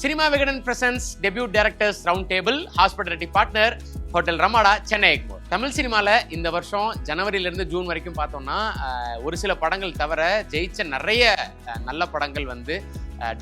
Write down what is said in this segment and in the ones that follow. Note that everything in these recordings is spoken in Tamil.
Cinema Vikatan presents debut directors round table, hospitality partner hotel Ramada, Chennai Egmore. Tamil சினிமாவில் இந்த வருஷம் ஜனவரியிலேருந்து ஜூன் வரைக்கும் பார்த்தோம்னா ஒரு சில படங்கள் தவிர ஜெயிச்ச நிறைய நல்ல படங்கள் வந்து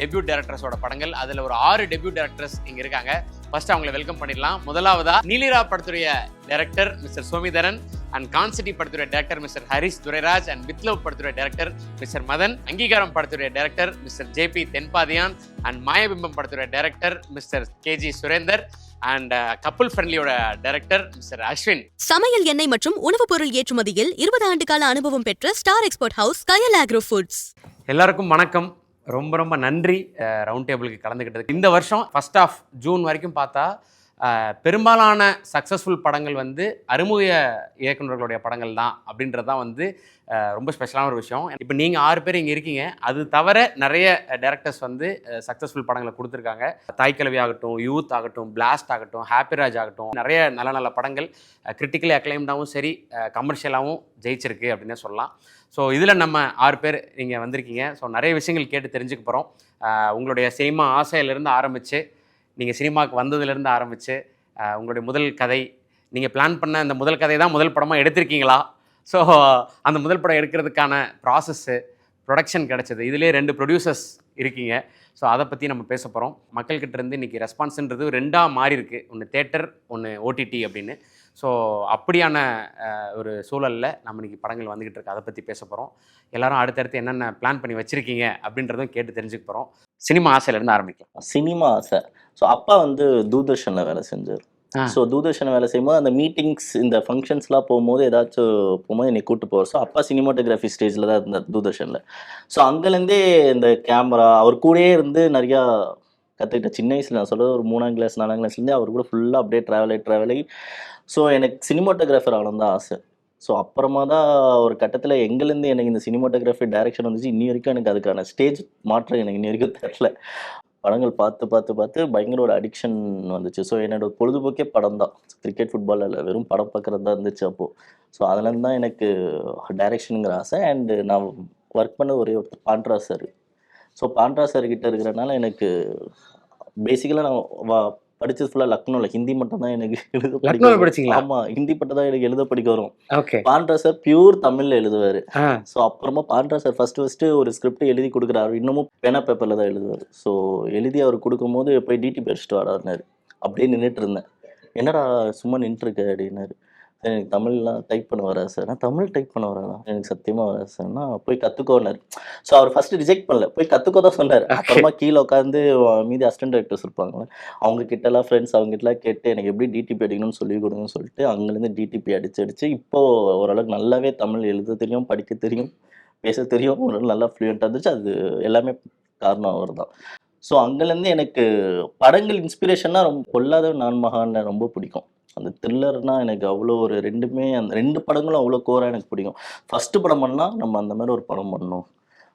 டெபியூட் டைரக்டர்ஸோட படங்கள். அதில் ஒரு 6 டெபியூட் டைரக்டர்ஸ் இங்கே இருக்காங்க. ஃபர்ஸ்ட் அவங்களை வெல்கம் பண்ணிடலாம். முதலாவதா நீலிரா படத்துடைய டைரக்டர் மிஸ்டர் சோமிதரன் அண்ட் கான்சிட்டி படத்துடைய director mister Harish Durairaj and with love படத்துடைய டைரக்டர் மிஸ்டர் மதன், அங்கீகாரம் படத்துடைய director mister JP Thenpathiyan and Mayabimbam படத்துடைய director mister KG Surender and couple ஃப்ரெண்ட்லியோட டைரக்டர் மிஸ்டர் அஸ்வின். சமையல் எண்ணெய் மற்றும் உணவுப் பொருள் ஏற்றுமதியில் 20 ஆண்டு கால அனுபவம் பெற்ற ஸ்டார் எக்ஸ்போர்ட் ஹவுஸ் கயல் ஆக்ரோ ஃபுட்ஸ். எல்லாருக்கும் வணக்கம். ரொம்ப ரொம்ப நன்றி ரவுண்ட் டேபிளுக்கு கலந்துக்கிட்டது. இந்த வருஷம் ஃபர்ஸ்ட் ஆஃப் ஜூன் வரைக்கும் பார்த்தா பெரும்பாலான சக்ஸஸ்ஃபுல் படங்கள் வந்து அறிமுக இயக்குநர்களுடைய படங்கள் தான் அப்படின்றது தான் வந்து ரொம்ப ஸ்பெஷலான ஒரு விஷயம். இப்போ நீங்கள் 6 பேர் இங்கே இருக்கீங்க. அது தவிர நிறைய டைரக்டர்ஸ் வந்து சக்ஸஸ்ஃபுல் படங்களை கொடுத்துருக்காங்க. தாய்க்கிழவி ஆகட்டும், யூத் ஆகட்டும், பிளாஸ்ட் ஆகட்டும், ஹாப்பிராஜ் ஆகட்டும், நிறைய நல்ல நல்ல படங்கள் கிரிட்டிக்கலி அக்ளைம்டாகவும் சரி கமர்ஷியலாகவும் ஜெயிச்சிருக்கு அப்படின்னே சொல்லலாம். ஸோ இதில் நம்ம 6 பேர் நீங்கள் வந்திருக்கீங்க. ஸோ நிறைய விஷயங்கள் கேட்டு தெரிஞ்சுக்க போகிறோம். உங்களுடைய சினிமா ஆசையிலேருந்து ஆரம்பித்து நீங்கள் சினிமாவுக்கு வந்ததுலேருந்து ஆரம்பித்து உங்களுடைய முதல் கதை, நீங்கள் பிளான் பண்ண அந்த முதல் கதை தான் முதல் படமாக எடுத்திருக்கீங்களா? ஸோ அந்த முதல் படம் எடுக்கிறதுக்கான ப்ராசஸ்ஸு, ப்ரொடக்ஷன் கிடச்சது, இதிலே 2 ப்ரொடியூசர்ஸ் இருக்கீங்க. ஸோ அதை பற்றி நம்ம பேச போகிறோம். மக்கள்கிட்ட இருந்து இன்றைக்கி ரெஸ்பான்ஸுன்றது 2ஆக மாறி இருக்குது. ஒன்று தேட்டர், ஒன்று ஓடிடி அப்படின்னு. ஸோ அப்படியான ஒரு சூழலில் நம்ம இன்றைக்கி படங்கள் வந்துக்கிட்டு இருக்கு. அதை பற்றி பேச போகிறோம். எல்லாரும் அடுத்தடுத்து என்னென்ன பிளான் பண்ணி வச்சுருக்கீங்க அப்படின்றதும் கேட்டு தெரிஞ்சுக்க போகிறோம். சினிமா ஆசையிலேருந்து ஆரம்பிக்கலாம். சினிமா ஆசை. ஸோ அப்பா வந்து தூர்தர்ஷனில் வேலை செஞ்சார். ஸோ தூர்தர்ஷனில் வேலை செய்யும்போது அந்த மீட்டிங்ஸ், இந்த ஃபங்க்ஷன்ஸ்லாம் போகும்போது ஏதாச்சும் போகும்போது என்னை கூப்பிட்டு போவார். ஸோ அப்பா சினிமாட்டோகிராஃபி ஸ்டேஜில் தான் இருந்தார் தூர்தர்ஷனில். ஸோ அங்கேருந்தே இந்த கேமரா அவர் கூடயே இருந்து நிறையா கற்றுக்கிட்ட. சின்ன வயசில் நான் சொல்கிறது ஒரு 3ஆம் கிளாஸ் 4ஆம் கிளாஸ்லேருந்தே அவர் கூட ஃபுல்லாக அப்படியே ட்ராவல் ஆகி ஸோ எனக்கு சினிமாட்டோகிராஃபர் ஆகணும் தான் ஆசை. ஸோ அப்புறமா தான் ஒரு கட்டத்தில் எங்கேருந்து எனக்கு இந்த சினிமாட்டோகிராஃபி டைரக்ஷன் வந்துச்சு. இன்னி வரைக்கும் எனக்கு அதுக்கான ஸ்டேஜ் மாற்றம் எனக்கு இன்னி வரைக்கும் தெரியல. படங்கள் பார்த்து பயங்கர ஒரு அடிக்ஷன் வந்துச்சு. ஸோ என்னோடய பொழுதுபோக்கே படம் தான். கிரிக்கெட், ஃபுட்பால் இல்லை, வெறும் படம் பார்க்குறது தான் இருந்துச்சு அப்போது. ஸோ அதுலேருந்து தான் எனக்கு டைரக்ஷனுங்கிற ஆசை. அண்டு நான் ஒர்க் பண்ண ஒரே ஒருத்தர் பாண்ட்ரா சார். ஸோ பாண்ட்ரா சார் கிட்டே இருக்கிறனால எனக்கு பேசிக்கலாக நான் படித்தது ஃபுல்லாக லக்னோவில் ஹிந்தி மட்டும் தான் எனக்கு எழுத படிக்க. ஆமாம், ஹிந்தி மட்டும் தான் எனக்கு எழுத படிக்க வரும். பாண்ட்ரா சார் பியூர் தமிழில் எழுதுவார். ஸோ அப்புறமா பாண்ட்ரா சார் ஃபஸ்ட்டு ஒரு ஸ்கிரிப்ட் எழுதி கொடுக்குறாரு. இன்னமும் பேனா பேப்பரில் தான் எழுதுவார். ஸோ எழுதி அவர் கொடுக்கும்போது போய் டிடிபி அடிச்சுட்டு வாடாருனாரு. அப்படியே நின்றுட்டு இருந்தேன். என்னடா சும்மா நின்றுருக்க அப்படின்னாரு. எனக்கு தமிழ்லாம் டைப் பண்ண வராது சார். நான் தமிழ் டைப் பண்ண வராதா? எனக்கு சத்தியமாக வராது சார்னா போய் கற்றுக்கோன்னாரு. ஸோ அவர் ஃபஸ்ட்டு ரிஜெக்ட் பண்ணல, போய் கற்றுக்கோ தான் சொன்னார். அப்புறமா கீழே உட்காந்து மீதி அசிஸ்டன்ட் டைரக்டர்ஸ் இருப்பாங்களே, அவங்க கிட்டலாம் ஃப்ரெண்ட்ஸ் அவங்ககிட்டலாம் கேட்டு எனக்கு எப்படி டிடிபி அடிக்கணும்னு சொல்லி கொடுங்கன்னு சொல்லிட்டு அங்கேருந்து டிடிபி அடிச்சு இப்போது ஓரளவுக்கு நல்லாவே தமிழ் எழுத தெரியும், படிக்க தெரியும், பேச தெரியும், ஓரளவு நல்லா ஃப்ளூயண்ட்டாக இருந்துச்சு. அது எல்லாமே காரணம் அவர் தான். ஸோ அங்கேருந்து எனக்கு படங்கள் இன்ஸ்பிரேஷன்னா ரொம்ப பொல்லாத நான் மகான்னு ரொம்ப பிடிக்கும். அந்த த்ரில்லர்னால் எனக்கு அவ்வளோ ஒரு ரெண்டுமே, அந்த 2 படங்களும் அவ்வளோ கோராக எனக்கு பிடிக்கும். ஃபஸ்ட்டு படம் பண்ணால் நம்ம அந்த மாதிரி ஒரு படம் பண்ணணும்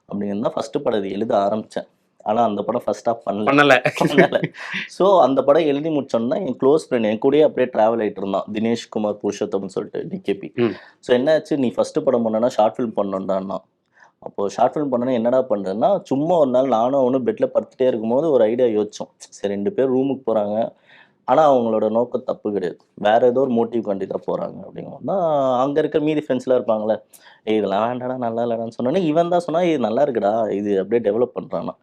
அப்படிங்கிறது தான் ஃபஸ்ட்டு படம் இது எழுத ஆரம்பித்தேன். ஆனால் அந்த படம் ஃபர்ஸ்ட் ஆஃப் பண்ணல. ஸோ அந்த படம் எழுதி முடிச்சோன்னா என் க்ளோஸ் ஃப்ரெண்ட் என் கூடயே அப்படியே ட்ராவல் ஆகிட்டு இருந்தான், தினேஷ் குமார் புருஷோத்தம்னு சொல்லிட்டு, டிகேபி. ஸோ என்னாச்சு, நீ ஃபஸ்ட்டு படம் பண்ணனா ஷார்ட் ஃபிலிம் பண்ணணுன்டான்னா. அப்போது ஷார்ட் ஃபிலிம் பண்ணனா என்னடா பண்ணுறதுன்னா, சும்மா ஒரு நாள் நானும் அவனும் பெட்டில் படுத்துகிட்டே இருக்கும்போது ஒரு ஐடியா யோசித்தோம். சரி 2 பேர் ரூமுக்கு போகிறாங்க, ஆனால் அவங்களோட நோக்கம் தப்பு கிடையாது, வேறு ஏதோ ஒரு மோட்டிவ் கண்டி தான் போகிறாங்க. அப்படிங்கும்போது தான் அங்கே இருக்கிற மீதி ஃப்ரெண்ட்ஸ்லாம் இருப்பாங்களே, இதெல்லாம் வேண்டாடா நல்லா இல்லைடான்னு சொன்னோன்னே இவன் தான் சொன்னால் இது நல்லா இருக்குடா, இது அப்படியே டெவலப் பண்ணுறான்னா.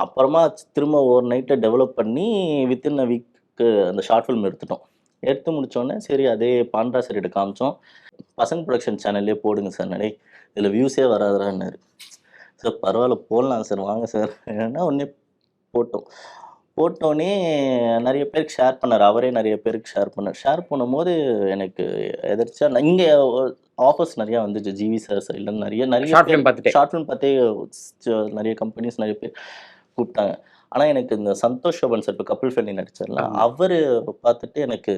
அப்புறமா திரும்ப ஒரு நைட்டை டெவலப் பண்ணி வித்தின் அ வீக்கு அந்த ஷார்ட் ஃபிலிம் எடுத்து முடித்தோடனே சரி அதே பாண்ட்ரா சார்கிட்ட காமிச்சோம். பசங்க ப்ரொடக்ஷன் சேனல்லே போடுங்க சார், நடை இதில் வியூஸே வராதுறான்னாரு. சார் பரவாயில்ல போடலாம் சார், வாங்க சார் ஏன்னா ஒன்றே போட்டோன்னே நிறைய பேருக்கு ஷேர் பண்ணார். அவரே நிறைய பேருக்கு ஷேர் பண்ணும்போது எனக்கு எதிர்த்தா இங்கே ஆஃபர்ஸ் நிறையா வந்துச்சு. ஜிவி சார் சைட்லேருந்து நிறைய ஷார்ட் ஃபிலிம் பார்த்தே நிறைய கம்பெனிஸ் நிறைய பேர் கூப்பிட்டாங்க. ஆனால் எனக்கு இந்த சந்தோஷ் சோபன் சார் இப்போ கபில் ஃபெல்லி நடிச்சார்ல, அவர் பார்த்துட்டு எனக்கு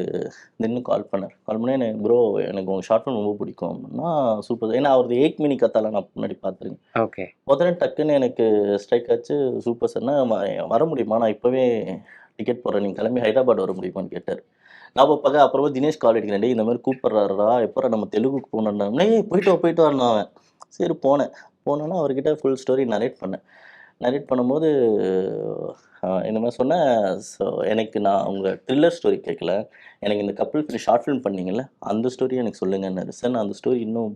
நின்று கால் பண்ணி எனக்கு ப்ரோ எனக்கு உங்கள் ஷார்ட் ஃபிலிம் ரொம்ப பிடிக்கும் அப்படின்னா சூப்பர். ஏன்னா அவரது 8 மினி கத்தாலாம் நான் முன்னாடி பார்த்துருக்கேன். ஓகே, முதல்ல டக்குன்னு எனக்கு ஸ்ட்ரைக் ஆச்சு. சூப்பர் சார்னா வர முடியுமா, நான் இப்போவே டிக்கெட் போடுறேன், நீங்கள் கிளம்பி ஹைதராபாத் வர முடியுமான்னு கேட்டார். நான் பார்க்க அப்புறமா தினேஷ் கால் அடிக்கிறேன், இந்த மாதிரி கூப்பிட்றாரா எப்போ நம்ம தெலுங்குக்கு போனோம்னா போயிட்டு வரணும் அவன். சரி போனேன்னா அவர்கிட்ட ஃபுல் ஸ்டோரி நரேட் பண்ணும்போது இந்த மாதிரி சொன்னேன். ஸோ எனக்கு நான் உங்கள் த்ரில்லர் ஸ்டோரி கேட்கல, எனக்கு இந்த கப்பிள் ஷார்ட் ஃபிலிம் பண்ணீங்கல்ல அந்த ஸ்டோரி எனக்கு சொல்லுங்கன்னாரு. சார் நான் அந்த ஸ்டோரி இன்னும்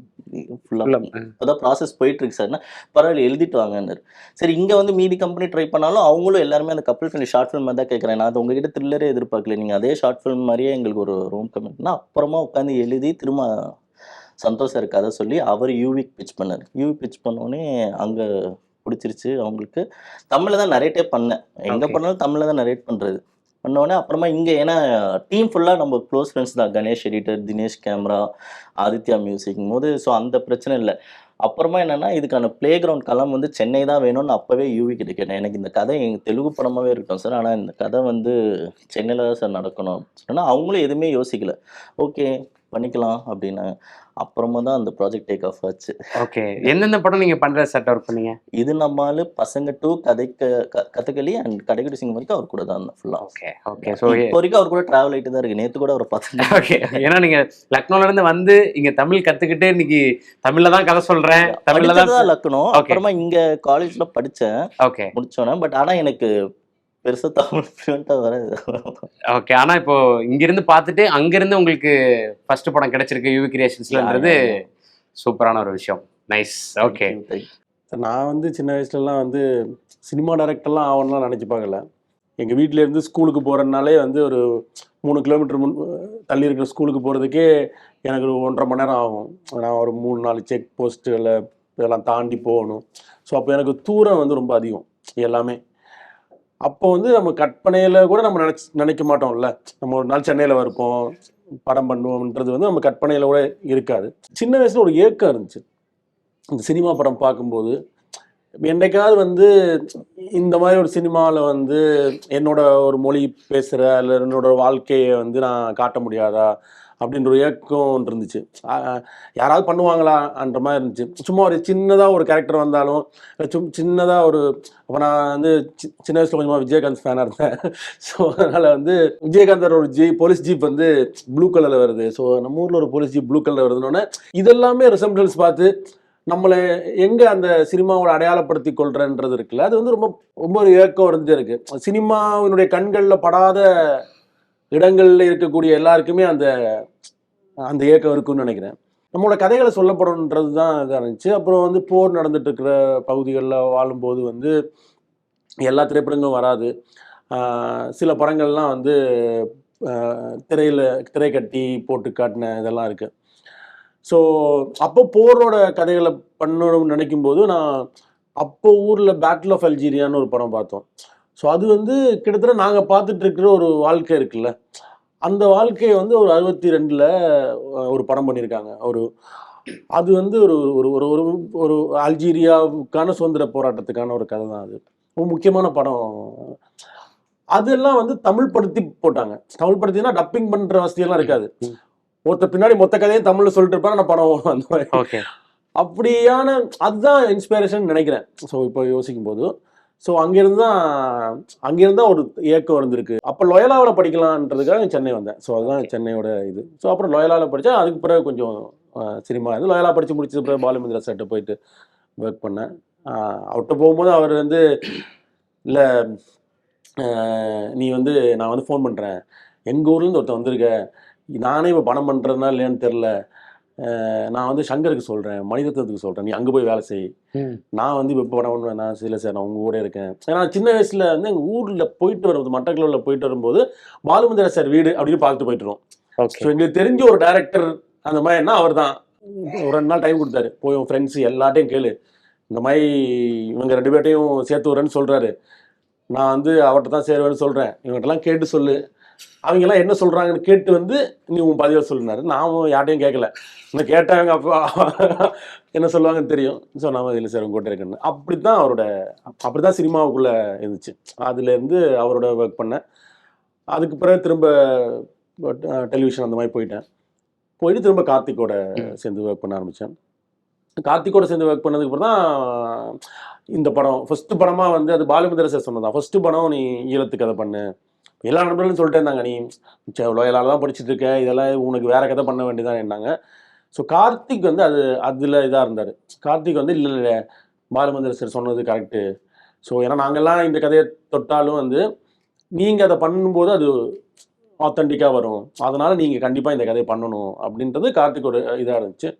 ஃபுல்லாக இப்போதான் ப்ராசஸ் போயிட்டுருக்கு சார்னா, பரவாயில்ல எழுதிட்டு வாங்கன்னாரு. சரி இங்கே வந்து மீதி கம்பெனி ட்ரை பண்ணாலும் அவங்களும் எல்லாருமே அந்த கப்பிள் ஃபிலிம் ஷார்ட் ஃபிலிம் தான் கேட்குறேன். நான் அது உங்ககிட்ட த்ரில்லரே எதிர்பார்க்கல, நீங்கள் அதே ஷார்ட் ஃபிலிம் மாதிரியே எங்களுக்கு ஒரு ரூம் கமிட்னா அப்புறமா உட்காந்து எழுதி திரும்ப சந்தோஷ் சார் கதை சொல்லி அவர் யூவிக் பிச் பண்ணார். யூவிக் பிச் பண்ணோடனே அங்கே பிடிச்சிருச்சு அவங்களுக்கு. தமிழில் தான் நரேட்டே பண்ணேன், எங்கே பண்ணாலும் தமிழில் தான் நரேட் பண்ணுறது. பண்ணோடனே அப்புறமா இங்கே ஏன்னா டீம் ஃபுல்லாக நம்ம க்ளோஸ் ஃப்ரெண்ட்ஸ் தான், கணேஷ் எடிட்டர், தினேஷ் கேமரா, ஆதித்யா மியூசிக்கும் போது ஸோ அந்த பிரச்சனை இல்லை. அப்புறமா என்னென்னா இதுக்கான பிளே கிரவுண்ட் களம் வந்து சென்னை தான் வேணும்னு அப்போவே யூவி கிட்ட கேட்டேன். எனக்கு இந்த கதை எங்கள் தெலுங்கு படமாகவே இருக்கட்டும் சார், ஆனால் இந்த கதை வந்து சென்னையில் தான் சார் நடக்கணும் சொன்னால் அவங்களும் எதுவுமே யோசிக்கல, ஓகே பண்ணிக்கலாம் அப்படின்னாங்க. அப்புறமா தான் அந்த ப்ராஜெக்ட் டேக் ஆஃப் ஆச்சு. ஓகே, எந்தெந்த படம் நீங்கள் பண்ணுற செட் ஒர்க் பண்ணீங்க? இது நம்மால் பசங்க டூ கதகளி அண்ட் கடைக்குடி சிங்கம் வரைக்கும் அவர் கூட தான் இருந்தேன் ஃபுல்லாக. Okay okay. ஸோ இப்போ வரைக்கும் அவர் கூட ட்ராவல் ஆகிட்டு தான் இருக்கு. நேற்று கூட அவர் பார்த்தேன். ஓகே, ஏன்னா நீங்கள் லக்னோலேருந்து வந்து இங்கே தமிழ் கற்றுக்கிட்டு இன்னைக்கு தமிழில் தான் கதை சொல்கிறேன், தமிழில் தான் லக்னோ. அப்புறமா இங்கே காலேஜில் படித்தேன். ஓகே, முடிச்சோன்னே. பட் ஆனால் எனக்கு பெருசாக தமிழ் ஃப்ளூயண்ட்டாக வராது. ஓகே. ஆனால் இப்போ இங்கிருந்து பார்த்துட்டு அங்கிருந்து உங்களுக்கு ஃபர்ஸ்ட் படம் கிடைச்சிருக்கு யூவி கிரியேஷன்ஸ்லன்றது சூப்பரான ஒரு விஷயம். நைஸ். ஓகே. நான் வந்து சின்ன வயசுலலாம் வந்து சினிமா டைரக்டர்லாம் ஆகணும்லாம் நினச்சி பார்க்கல. எங்கள் வீட்டிலேருந்து ஸ்கூலுக்கு போகிறதுனாலே வந்து ஒரு 3 கிலோமீட்டர் தள்ளி இருக்கிற ஸ்கூலுக்கு போகிறதுக்கே எனக்கு ஒரு 1.5 மணி நேரம் ஆகும். நான் ஒரு 3-4 செக் போஸ்ட்டுகளை இதெல்லாம் தாண்டி போகணும். ஸோ அப்போ எனக்கு தூரம் வந்து ரொம்ப அதிகம் எல்லாமே. அப்போ வந்து நம்ம கற்பனையில் கூட நம்ம நினைக்க மாட்டோம்ல, நம்ம ஒரு நாள் சென்னையில் இருப்போம், படம் பண்ணுவோம்ன்றது வந்து நம்ம கற்பனையில் கூட இருக்காது. சின்ன வயசில் ஒரு ஏக்கம் இருந்துச்சு இந்த சினிமா படம் பார்க்கும்போது. என்னைக்காவது வந்து இந்த மாதிரி ஒரு சினிமாவில் வந்து என்னோட ஒரு மொழி பேசுகிற இல்லை என்னோட வாழ்க்கையை வந்து நான் காட்ட முடியாதா அப்படின்ற ஒரு ஏக்கம் இருந்துச்சு. யாராவது பண்ணுவாங்களான்ற மாதிரி இருந்துச்சு. சும்மா ஒரு சின்னதாக ஒரு கேரக்டர் வந்தாலும் சின்னதாக ஒரு அப்போ நான் வந்து சின்ன வயசில் கொஞ்சமாக விஜயகாந்த் ஃபேனாக இருந்தேன். ஸோ அதனால் வந்து விஜயகாந்தர் ஒரு போலீஸ் ஜீப் வந்து ப்ளூ கலரில் வருது. ஸோ நம்ம ஊரில் ஒரு போலீஸ் ஜீப் ப்ளூ கலரில் வருதுன்னொன்னே இதெல்லாமே ரிசம்பிளன்ஸ் பார்த்து நம்மளை எங்கே அந்த சினிமாவோட அடையாளப்படுத்தி கொள்றன்றது இருக்குல்ல, அது வந்து ரொம்ப ரொம்ப ஒரு ஏக்கம் இருந்துகிட்டே இருக்குது. சினிமாவினுடைய கண்களில் படாத இடங்களில் இருக்கக்கூடிய எல்லாருக்குமே அந்த அந்த ஏக்கம் இருக்குன்னு நினைக்கிறேன். நம்மளோட கதைகளை சொல்லப்படணுன்றது தான் இதாக இருந்துச்சு. அப்புறம் வந்து போர் நடந்துட்டு இருக்கிற பகுதிகளில் வாழும்போது வந்து எல்லா திரைப்படங்களும் வராது. சில படங்கள்லாம் வந்து திரை கட்டி போட்டு காட்டின இதெல்லாம் இருக்குது. ஸோ அப்போ போரோட கதைகளை பண்ணணும்னு நினைக்கும்போது நான் அப்போ ஊரில் பேட்டில் ஆஃப் அல்ஜீரியான்னு ஒரு படம் பார்த்தோம். ஸோ அது வந்து கிட்டத்தட்ட நாங்கள் பார்த்துட்டு இருக்கிற ஒரு வாழ்க்கை இருக்குல்ல, அந்த வாழ்க்கையை வந்து ஒரு 62ல் ஒரு படம் பண்ணியிருக்காங்க. அது வந்து ஒரு ஒரு ஒரு ஒரு அல்ஜீரியாவுக்கான சுதந்திர போராட்டத்துக்கான ஒரு கதை தான். அது ரொம்ப முக்கியமான படம். அதெல்லாம் வந்து தமிழ் படுத்தி போட்டாங்க. தமிழ் படுத்தினா டப்பிங் பண்ணுற வசதியெல்லாம் இருக்காது. ஒருத்தர் பின்னாடி மொத்த கதையும் தமிழில் சொல்லிட்டு இருப்பாங்க, நான் படம் அந்த மாதிரி. அப்படியான அதுதான் இன்ஸ்பிரேஷன் நினைக்கிறேன். ஸோ இப்போ யோசிக்கும் போது ஸோ அங்கேருந்து தான் ஒரு ஏக்கம் இருந்திருக்கு. அப்போ லோயலாவில் படிக்கலான்றதுக்காக சென்னை வந்தேன். ஸோ அதுதான் சென்னையோட இது. ஸோ அப்புறம் லோயலாவில் படித்தேன். அதுக்கு பிறகு கொஞ்சம் சினிமா இது லோயலா படித்து முடிச்சது பிறகு பாலுமந்திரா சார்கிட்ட போயிட்டு ஒர்க் பண்ணேன். அவர்கிட்ட போகும்போது அவர் வந்து இல்லை நீ வந்து நான் வந்து ஃபோன் பண்ணுறேன், எங்கள் ஊர்லேருந்து ஒருத்தர் வந்திருக்க, நானே இப்போ பணம் பண்ணுறதுனா இல்லையான்னு தெரில, நான் வந்து சங்கருக்கு சொல்கிறேன், மணிரத்னத்துக்கு சொல்கிறேன், நீ அங்கே போய் வேலை செய், நான் வந்து இப்போ படம் பண்ணுவேன். நான் இல்லை சார் நான் உங்கள் கூட இருக்கேன். ஏன்னா சின்ன வயசில் வந்து எங்கள் ஊரில் போயிட்டு வரும்போது மட்டக்களவில் போயிட்டு வரும்போது பாலுமந்திரா சார் வீடு அப்படின்னு பார்த்துட்டு போயிட்டுருவோம். ஸோ எங்களுக்கு தெரிஞ்ச ஒரு டைரக்டர் அந்த மாதிரி என்ன அவர் தான் ஒரு 2 நாள் டைம் கொடுத்தாரு. போய் உன் ஃப்ரெண்ட்ஸு எல்லாட்டையும் கேளு, இந்த மாதிரி இவங்க 2 பேர்ட்டையும் சேர்த்து வரேன்னு சொல்கிறாரு, நான் வந்து அவர்கிட்ட தான் சேருவேன்னு சொல்கிறேன், இவங்ககிட்டலாம் கேட்டு சொல்லு, அவங்கெல்லாம் என்ன சொல்கிறாங்கன்னு கேட்டு வந்து நீ உன் பதிவை சொல்லினாரு. நானும் யார்ட்டையும் கேட்கல, இன்னும் கேட்டாங்க அப்போ என்ன சொல்லுவாங்கன்னு தெரியும். ஸோ நான் இதில் சார் உங்கள்கிட்ட இருக்கேன்னு அப்படி தான் சினிமாவுக்குள்ளே இருந்துச்சு. அதுலேருந்து அவரோட ஒர்க் பண்ணேன். அதுக்கு பிறகு திரும்ப டெலிவிஷன் அந்த மாதிரி போயிட்டு திரும்ப கார்த்திக்கோட சேர்ந்து ஒர்க் பண்ண ஆரம்பித்தேன். கார்த்திக்கோட சேர்ந்து ஒர்க் பண்ணதுக்கு அப்புறம் தான் இந்த படம் ஃபஸ்ட்டு படமாக வந்து அது பாலுமந்திரா சார் சொன்னதான், ஃபஸ்ட்டு படம் நீ ஈழத்து கதை பண்ணு, எல்லா நண்பர்களும் சொல்லிட்டே இருந்தாங்க, நீ லோயலால் தான் படிச்சுட்டு இருக்க, இதெல்லாம் உனக்கு வேறு கதை பண்ண வேண்டியதான் என்னாங்க. ஸோ கார்த்திக் வந்து அதில் இதாக இருந்தார். கார்த்திக் வந்து இல்லை பாலுமந்திரா சார் சொன்னது கரெக்டு, ஸோ ஏன்னா நாங்கள்லாம் இந்த கதையை தொட்டாலும் வந்து நீங்கள் அதை பண்ணும்போது அது ஆத்தென்டிக்காக வரும், அதனால் நீங்கள் கண்டிப்பாக இந்த கதையை பண்ணணும் அப்படின்றது கார்த்திக் இதாக இருந்துச்சு.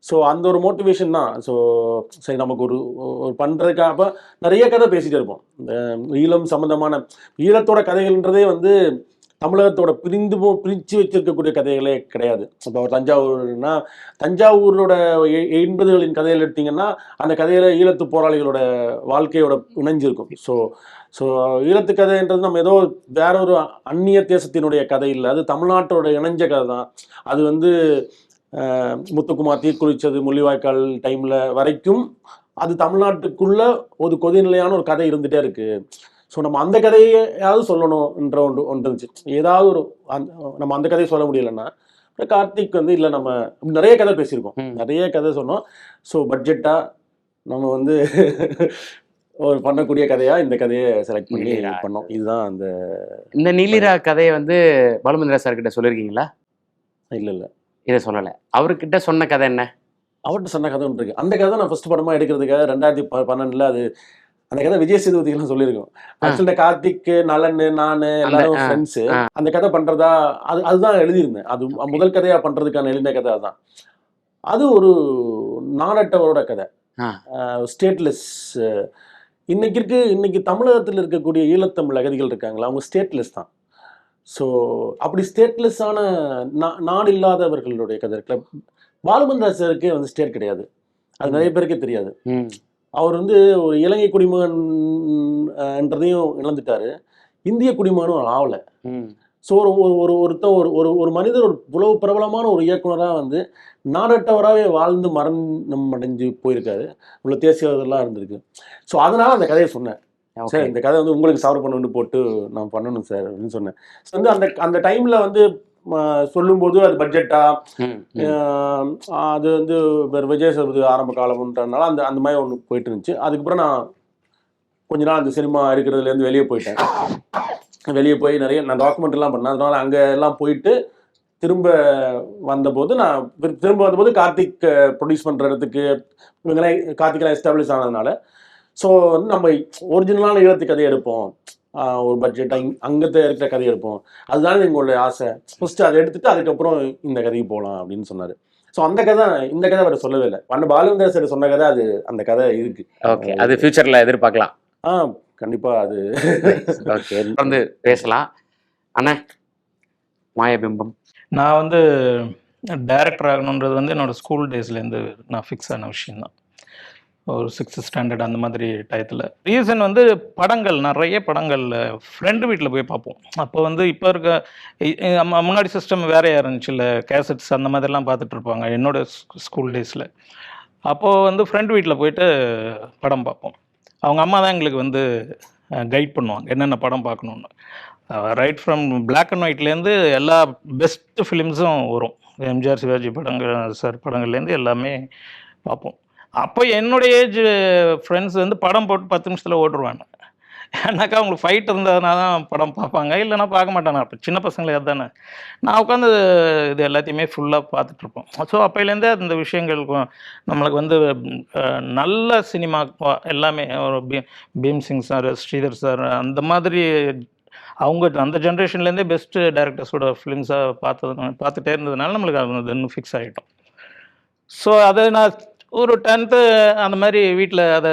ஸோ அந்த ஒரு மோட்டிவேஷன் தான். ஸோ சரி நமக்கு ஒரு பண்ணுறதுக்காக அப்போ நிறைய கதை பேசிகிட்டே இருப்போம். இந்த ஈழம் சம்மந்தமான ஈழத்தோட கதைகள்ன்றதே வந்து தமிழகத்தோட பிரித்து வச்சிருக்கக்கூடிய கதைகளே கிடையாது. இப்போ தஞ்சாவூர்னா தஞ்சாவூரோட 80களின் கதைகள் எடுத்திங்கன்னா அந்த கதையில் ஈழத்து போராளிகளோட வாழ்க்கையோட இணைஞ்சிருக்கும். ஸோ ஈழத்து கதைன்றது நம்ம ஏதோ வேற ஒரு அந்நிய தேசத்தினுடைய கதை இல்லை, அது தமிழ்நாட்டோட இணைஞ்ச கதை தான். அது வந்து முத்துக்குமார் தீக்குளிச்சது முள்ளிவாய்க்கால் டைமில் வரைக்கும் அது தமிழ்நாட்டுக்குள்ள ஒரு கொதிநிலையான ஒரு கதை இருந்துகிட்டே இருக்குது. ஸோ நம்ம அந்த கதையாவது சொல்லணுன்ற ஒன்று இருந்துச்சு. ஏதாவது ஒரு நம்ம அந்த கதையை சொல்ல முடியலைன்னா கார்த்திக் வந்து இல்லை நம்ம நிறைய கதை பேசியிருக்கோம், நிறைய கதை சொன்னோம். ஸோ பட்ஜெட்டாக நம்ம வந்து ஒரு பண்ணக்கூடிய கதையாக இந்த கதையை செலக்ட் பண்ணி பண்ணோம். இதுதான் இந்த நீலிரா கதையை வந்து பாலுமந்திரா சார் கிட்ட சொல்லியிருக்கீங்களா? இல்லை இதை சொல்லலை. அவர்கிட்ட சொன்ன கதை என்ன? அவர்கிட்ட சொன்ன கதை ஒன்று இருக்குது. அந்த கதை நான் ஃபர்ஸ்ட் படமாக எடுக்கிறதுக்காக 2012 அது அந்த கதை விஜய் சேதுபதிக்கெல்லாம் சொல்லியிருக்கோம். ஆக்சுவலி கார்த்திக், நலன், நான் எல்லாரும் ஃப்ரெண்ட்ஸு அந்த கதை பண்ணுறதா அதுதான் எழுதியிருந்தேன். அது முதல் கதையாக பண்ணுறதுக்கான எழுதின கதை அதுதான். அது ஒரு நாடற்றவரோட கதை, ஸ்டேட்லெஸ். இன்னைக்கு தமிழகத்தில் இருக்கக்கூடிய ஈழத்தமிழ் அகதிகள் இருக்காங்களா, அவங்க ஸ்டேட்லெஸ் தான். ஸோ அப்படி ஸ்டேட்லெஸ்ஸான நாடு இல்லாதவர்களுடைய கதை இருக்குல்ல. பாலுமந்திரா சாருக்கே வந்து ஸ்டேட் கிடையாது, அது நிறைய பேருக்கே தெரியாது. அவர் வந்து ஒரு இலங்கை குடிமகன் என்றதையும் இழந்துட்டாரு, இந்திய குடிமகனும் ஆகலை. ஸோ ஒரு மனிதர் ஒரு உலக பிரபலமான ஒரு இயக்குனராக வந்து நாடற்றவராகவே வாழ்ந்து மரணம் அடைஞ்சு போயிருக்காரு, இவ்வளோ தேசியெல்லாம் இருந்திருக்கு. ஸோ அதனால அந்த கதையை சொன்னேன். சார் இந்த கதை வந்து உங்களுக்கு சால்வ் பண்ணணும்னு போட்டு நான் பண்ணணும் சார் அப்படின்னு சொன்னேன். ஸோ வந்து அந்த டைமில் வந்து சொல்லும்போது அது பட்ஜெட்டா அது வந்து விஜய் சேதுபதி ஆரம்ப காலம்ன்றதுனால அந்த மாதிரி ஒன்று போயிட்டு இருந்துச்சு. அதுக்கப்புறம் நான் கொஞ்ச நாள் அந்த சினிமா இருக்கிறதுலேருந்து வெளியே போயிட்டேன். வெளியே போய் நான் டாக்குமெண்ட்லாம் பண்ணேன். அதனால அங்கே எல்லாம் போயிட்டு திரும்ப வந்தபோது கார்த்திக் ப்ரொடியூஸ் பண்ணுற இடத்துக்கு இவங்கெல்லாம் கார்த்திகெல்லாம் எஸ்டாப்ளிஷ் ஆனதுனால ஸோ வந்து நம்ம ஒரிஜினலான ஈழத்து கதையை எடுப்போம், ஒரு பட்ஜெட் அங்கத்தை இருக்கிற கதையை எடுப்போம், அதுதான் எங்களுடைய ஆசை. ஃபஸ்ட்டு அதை எடுத்துட்டு அதுக்கப்புறம் இந்த கதைக்கு போகலாம் அப்படின்னு சொன்னார். ஸோ இந்த கதை அவர் சொல்லவே இல்லை. பாலுமந்திரா சார் சொன்ன கதை அது அந்த கதை இருக்கு. ஓகே, அது ஃபியூச்சரில் எதிர்பார்க்கலாம். கண்டிப்பாக அது ஓகே, வந்து பேசலாம். அண்ணா, மாயபிம்பம். நான் வந்து டைரக்டர் ஆகணுன்றது வந்து என்னோடய ஸ்கூல் டேஸ்லேருந்து நான் ஃபிக்ஸ் ஆன விஷயந்தான். ஒரு 6th ஸ்டாண்டர்ட் அந்த மாதிரி டயத்தில். ரீசன் வந்து படங்கள், நிறைய படங்கள் ஃப்ரெண்டு வீட்டில் போய் பார்ப்போம். அப்போ வந்து இப்போ இருக்க முன்னாடி சிஸ்டம் வேறையாக இருந்துச்சு இல்லை, கேசட்ஸ் அந்த மாதிரிலாம் பார்த்துட்டு இருப்பாங்க என்னோடய ஸ்கூல் டேஸில். அப்போது வந்து ஃப்ரெண்டு வீட்டில் போயிட்டு படம் பார்ப்போம். அவங்க அம்மா தான் எங்களுக்கு வந்து கைட் பண்ணுவாங்க என்னென்ன படம் பார்க்கணுன்னு. ரைட் ஃப்ரம் பிளாக் அண்ட் ஒயிட்லேருந்து எல்லா பெஸ்ட் ஃபிலிம்ஸும் வரும். எம்ஜிஆர் சிவாஜி படங்கள் சார் படங்கள்லேருந்து எல்லாமே பார்ப்போம். அப்போ என்னுடைய ஏஜ் ஃப்ரெண்ட்ஸ் வந்து படம் போட்டு 10 நிமிஷத்தில் ஓட்டுருவாங்க. ஏன்னாக்கா அவங்களுக்கு ஃபைட் இருந்ததுனா தான் படம் பார்ப்பாங்க, இல்லைனா பார்க்க மாட்டாங்க. அப்போ சின்ன பசங்களே அதுதானே. நான் உட்காந்து இது எல்லாத்தையுமே ஃபுல்லாக பார்த்துட்ருப்போம். ஸோ அப்போலேருந்தே அந்த விஷயங்கள் நம்மளுக்கு வந்து நல்ல சினிமா எல்லாமே ஒரு பீம்சிங் சார், ஸ்ரீதர் சார், அந்த மாதிரி அவங்க அந்த ஜென்ரேஷன்லேருந்தே பெஸ்ட்டு டைரக்டர்ஸோட ஃபிலிம்ஸாக பார்த்துட்டே இருந்ததுனால நம்மளுக்கு அது இன்னும் ஃபிக்ஸ் ஆகிட்டோம். ஸோ அதை நான் ஒரு 10th அந்த மாதிரி வீட்டில் அதை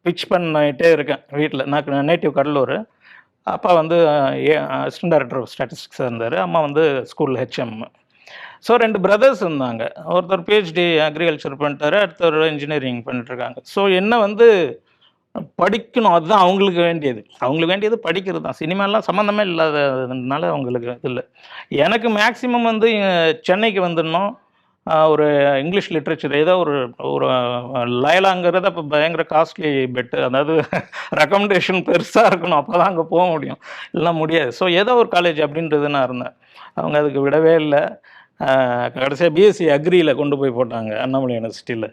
பிச் பண்ணிட்டே இருக்கேன். வீட்டில் நான் நேட்டிவ் கடலூர். அப்பா வந்து அசிஸ்டன்ட் டைரக்டர் ஆஃப் ஸ்டாட்டிஸ்டிக்ஸாக இருந்தார், அம்மா வந்து ஸ்கூலில் HM. ஸோ 2 பிரதர்ஸ் இருந்தாங்க. ஒருத்தர் PhD அக்ரிகல்ச்சர் பண்ணிட்டாரு, அடுத்தவர் இன்ஜினியரிங் பண்ணிட்டுருக்காங்க. ஸோ என்ன வந்து படிக்கணும், அதுதான் அவங்களுக்கு வேண்டியது படிக்கிறது தான். சினிமாலாம் சம்மந்தமே இல்லாததுனால அவங்களுக்கு இல்லை. எனக்கு மேக்ஸிமம் வந்து சென்னைக்கு வந்துடணும், ஒரு இங்கிலீஷ் லிட்ரேச்சர் ஏதோ ஒரு லயலாங்கிறத இப்போ பயங்கர காஸ்ட்லி பெட்டு, அதாவது ரெக்கமெண்டேஷன் பெருசாக இருக்கணும், அப்போ தான் அங்கே போக முடியும், இல்லைனா முடியாது. ஸோ ஏதோ ஒரு காலேஜ் அப்படின்றது நான் இருந்தேன். அவங்க அதுக்கு விடவே இல்லை. கடைசியாக BSc அக்ரியில் கொண்டு போய் போட்டாங்க அண்ணாமலை யூனிவர்சிட்டியில்.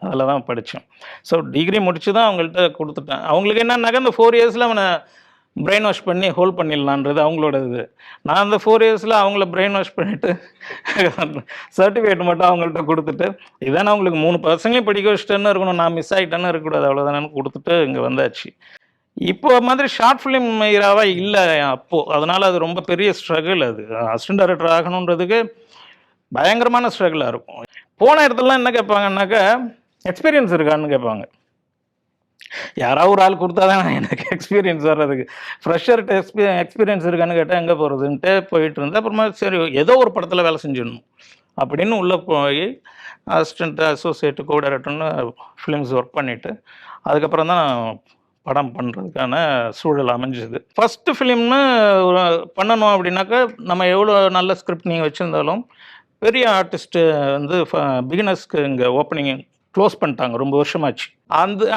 அதில் தான் படித்தோம். ஸோ டிகிரி முடித்து தான் அவங்கள்ட்ட கொடுத்துட்டேன். அவங்களுக்கு என்னன்னாக்கா இந்த 4 இயர்ஸில் அவனை பிரெயின் வாஷ் பண்ணி ஹோல்ட் பண்ணிடலான்றது அவங்களோட இது. நான் அந்த 4 இயர்ஸில் அவங்கள பிரெயின் வாஷ் பண்ணிவிட்டு சர்டிஃபிகேட் மட்டும் அவங்கள்ட்ட கொடுத்துட்டு, இதான் அவங்களுக்கு 3 பசங்களையும் படிக்க வச்சுட்டேன்னு இருக்கணும், நான் மிஸ் ஆகிட்டேன்னு இருக்கக்கூடாது, அவ்வளோதானு கொடுத்துட்டு இங்கே வந்தாச்சு. இப்போ மாதிரி ஷார்ட் ஃபிலிம் ஹீரோவாக இல்லை அப்போது. அதனால் அது ரொம்ப பெரிய ஸ்ட்ரகிள். அது அசிஸ்டன்ட் டைரக்டர் ஆகணுன்றதுக்கு பயங்கரமான ஸ்ட்ரகிளாக இருக்கும். போன இடத்துலலாம் என்ன கேட்பாங்கன்னாக்கா, எக்ஸ்பீரியன்ஸ் இருக்கான்னு கேட்பாங்க. யாராவது ஒரு ஆள் கொடுத்தா தான் எனக்கு எக்ஸ்பீரியன்ஸ் வர்றதுக்கு. ஃப்ரெஷர்கிட்ட எக்ஸ்பீரியன்ஸ் இருக்கான்னு கேட்டால் எங்கே போகிறதுன்ட்டு போயிட்டு இருந்தேன். அப்புறமா சரி ஏதோ ஒரு படத்தில் வேலை செஞ்சிடணும் அப்படின்னு உள்ளே போய் அசிஸ்டண்ட் அசோசியேட் கோ டைரக்டர்னு ஃபிலிம்ஸ் ஒர்க் பண்ணிவிட்டு அதுக்கப்புறம் தான் படம் பண்ணுறதுக்கான சூழல் அமைஞ்சுது. ஃபஸ்ட்டு ஃபிலிம்னு பண்ணணும் அப்படின்னாக்கா நம்ம எவ்வளோ நல்ல ஸ்கிரிப்ட் நீங்கள் வச்சுருந்தாலும் பெரிய ஆர்டிஸ்ட்டு வந்து பிகினர்ஸ்க்கு இங்கே ஓப்பனிங் க்ளோஸ் பண்ணிட்டாங்க, ரொம்ப வருஷமாச்சு.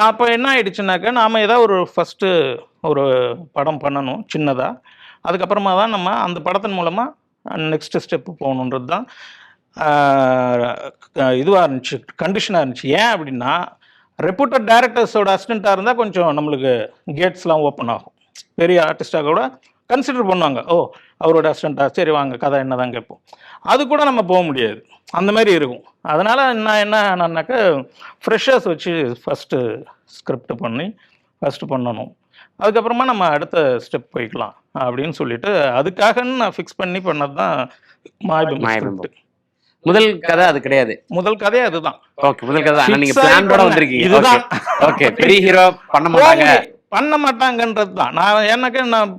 அப்போ என்ன ஆயிடுச்சுனாக்கா, நாம் ஏதாவது ஒரு ஃபஸ்ட்டு ஒரு படம் பண்ணணும் சின்னதாக, அதுக்கப்புறமா தான் நம்ம அந்த படத்தின் மூலமாக நெக்ஸ்ட்டு ஸ்டெப்பு போகணுன்றது தான் இதுவாக இருந்துச்சு, கண்டிஷனாக இருந்துச்சு. ஏன் அப்படின்னா, ரெப்யூட்டட் டைரக்டர்ஸோட அசிஸ்டண்ட்டாக இருந்தால் கொஞ்சம் நம்மளுக்கு கேட்ஸ்லாம் ஓப்பன் ஆகும். பெரிய ஆர்டிஸ்டாக கூட கன்சிடர் பண்ணுவாங்க, ஓ அவரோட அசிஸ்டண்ட்டாக, சரி வாங்க கதை என்ன தான் கேட்போம். அது கூட நம்ம போக முடியாது, அந்த மாதிரி இருக்கும். அதனால் நான் என்னன்னாக்கா, ஃப்ரெஷர்ஸ் வச்சு ஃபஸ்ட்டு ஸ்கிரிப்ட் பண்ணி ஃபஸ்ட்டு பண்ணணும், அதுக்கப்புறமா நம்ம அடுத்த ஸ்டெப் போய்க்கலாம் அப்படின்னு சொல்லிட்டு அதுக்காகன்னு நான் ஃபிக்ஸ் பண்ணி பண்ணது தான் மாயபிம்பம். முதல் கதை அது கிடையாது, முதல் கதையே அதுதான். ஓகே, முதல் கதை. ஆனா நீங்க பிளானோட வந்திருக்கீங்க. இதுதான். ஓகே, பெரிய ஹீரோ பண்ண மாட்டாங்கன்றது தான். நான் ஏன்னாக்கா நான்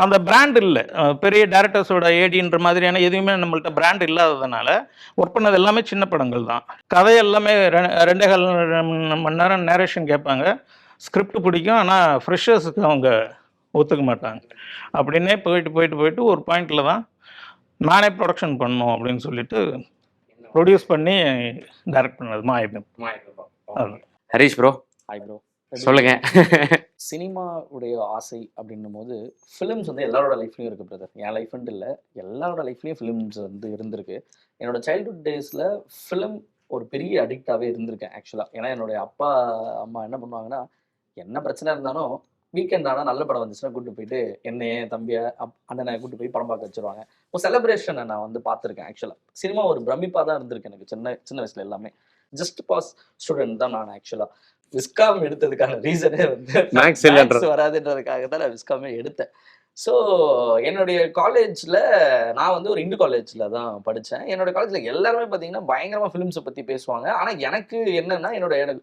அந்த பிராண்ட் இல்லை, பெரிய டேரக்டர்ஸோட ஏடின்ற மாதிரியான எதுவுமே நம்மள்ட்ட பிராண்ட் இல்லாததுனால ஒர்க் பண்ணது எல்லாமே சின்ன படங்கள் தான். கதை எல்லாமே 2.5 மணி நேரம் நேரேஷன் கேட்பாங்க, ஸ்கிரிப்ட் பிடிக்கும், ஆனால் ஃப்ரெஷர்ஸுக்கு அவங்க ஒத்துக்க மாட்டாங்க. அப்படின்னே போயிட்டு ஒரு பாயிண்டில் தான் நானே ப்ரொடக்ஷன் பண்ணணும் அப்படின்னு சொல்லிட்டு ப்ரொடியூஸ் பண்ணி டைரக்ட் பண்ணது மாயபிம்பம். ஹரிஷ் ப்ரோ, ஹாய் ப்ரோ, சொல்லுங்க. சினிமாவுடைய ஆசை அப்படின்னும் போது ஃபிலிம்ஸ் வந்து எல்லாரோட லைஃப்லையும் இருக்குது பிரதர். என் லைஃப்ன்ட்டு இல்லை, எல்லாரோட லைஃப்லையும் ஃபிலிம்ஸ் வந்து இருந்திருக்கு. என்னோட சைல்ட்ஹுட் டேஸில் ஃபிலிம் ஒரு பெரிய அடிக்டாகவே இருந்திருக்கேன் ஆக்சுவலாக. ஏன்னா என்னுடைய அப்பா அம்மா என்ன பண்ணுவாங்கன்னா, என்ன பிரச்சனை இருந்தாலும் வீக்கெண்ட் ஆனால் நல்ல படம் வந்துச்சுன்னா கூப்பிட்டு போயிட்டு என்னையே தம்பியை அண்ணனை கூப்பிட்டு போய் படம் பார்க்க வச்சுருவாங்க. ஒரு செலிப்ரேஷனை நான் வந்து பார்த்துருக்கேன் ஆக்சுவலாக. சினிமா ஒரு பிரமிப்பாக தான் இருந்திருக்கு எனக்கு சின்ன வயசுல எல்லாமே. ஜஸ்ட் பாஸ் ஸ்டூடெண்ட் தான் நான் ஆக்சுவலாக. விஸ்காம் எடுத்ததுக்கான ரீசனே வந்து மேக்ஸ் வராதுன்றதுக்காக தான் நான் விஸ்காமே எடுத்தேன். ஸோ என்னுடைய காலேஜில் நான் வந்து ஒரு இந்து காலேஜில் தான் படித்தேன். என்னோட காலேஜில் எல்லாருமே பார்த்தீங்கன்னா பயங்கரமாக ஃபிலிம்ஸை பற்றி பேசுவாங்க. ஆனால் எனக்கு என்னென்னா,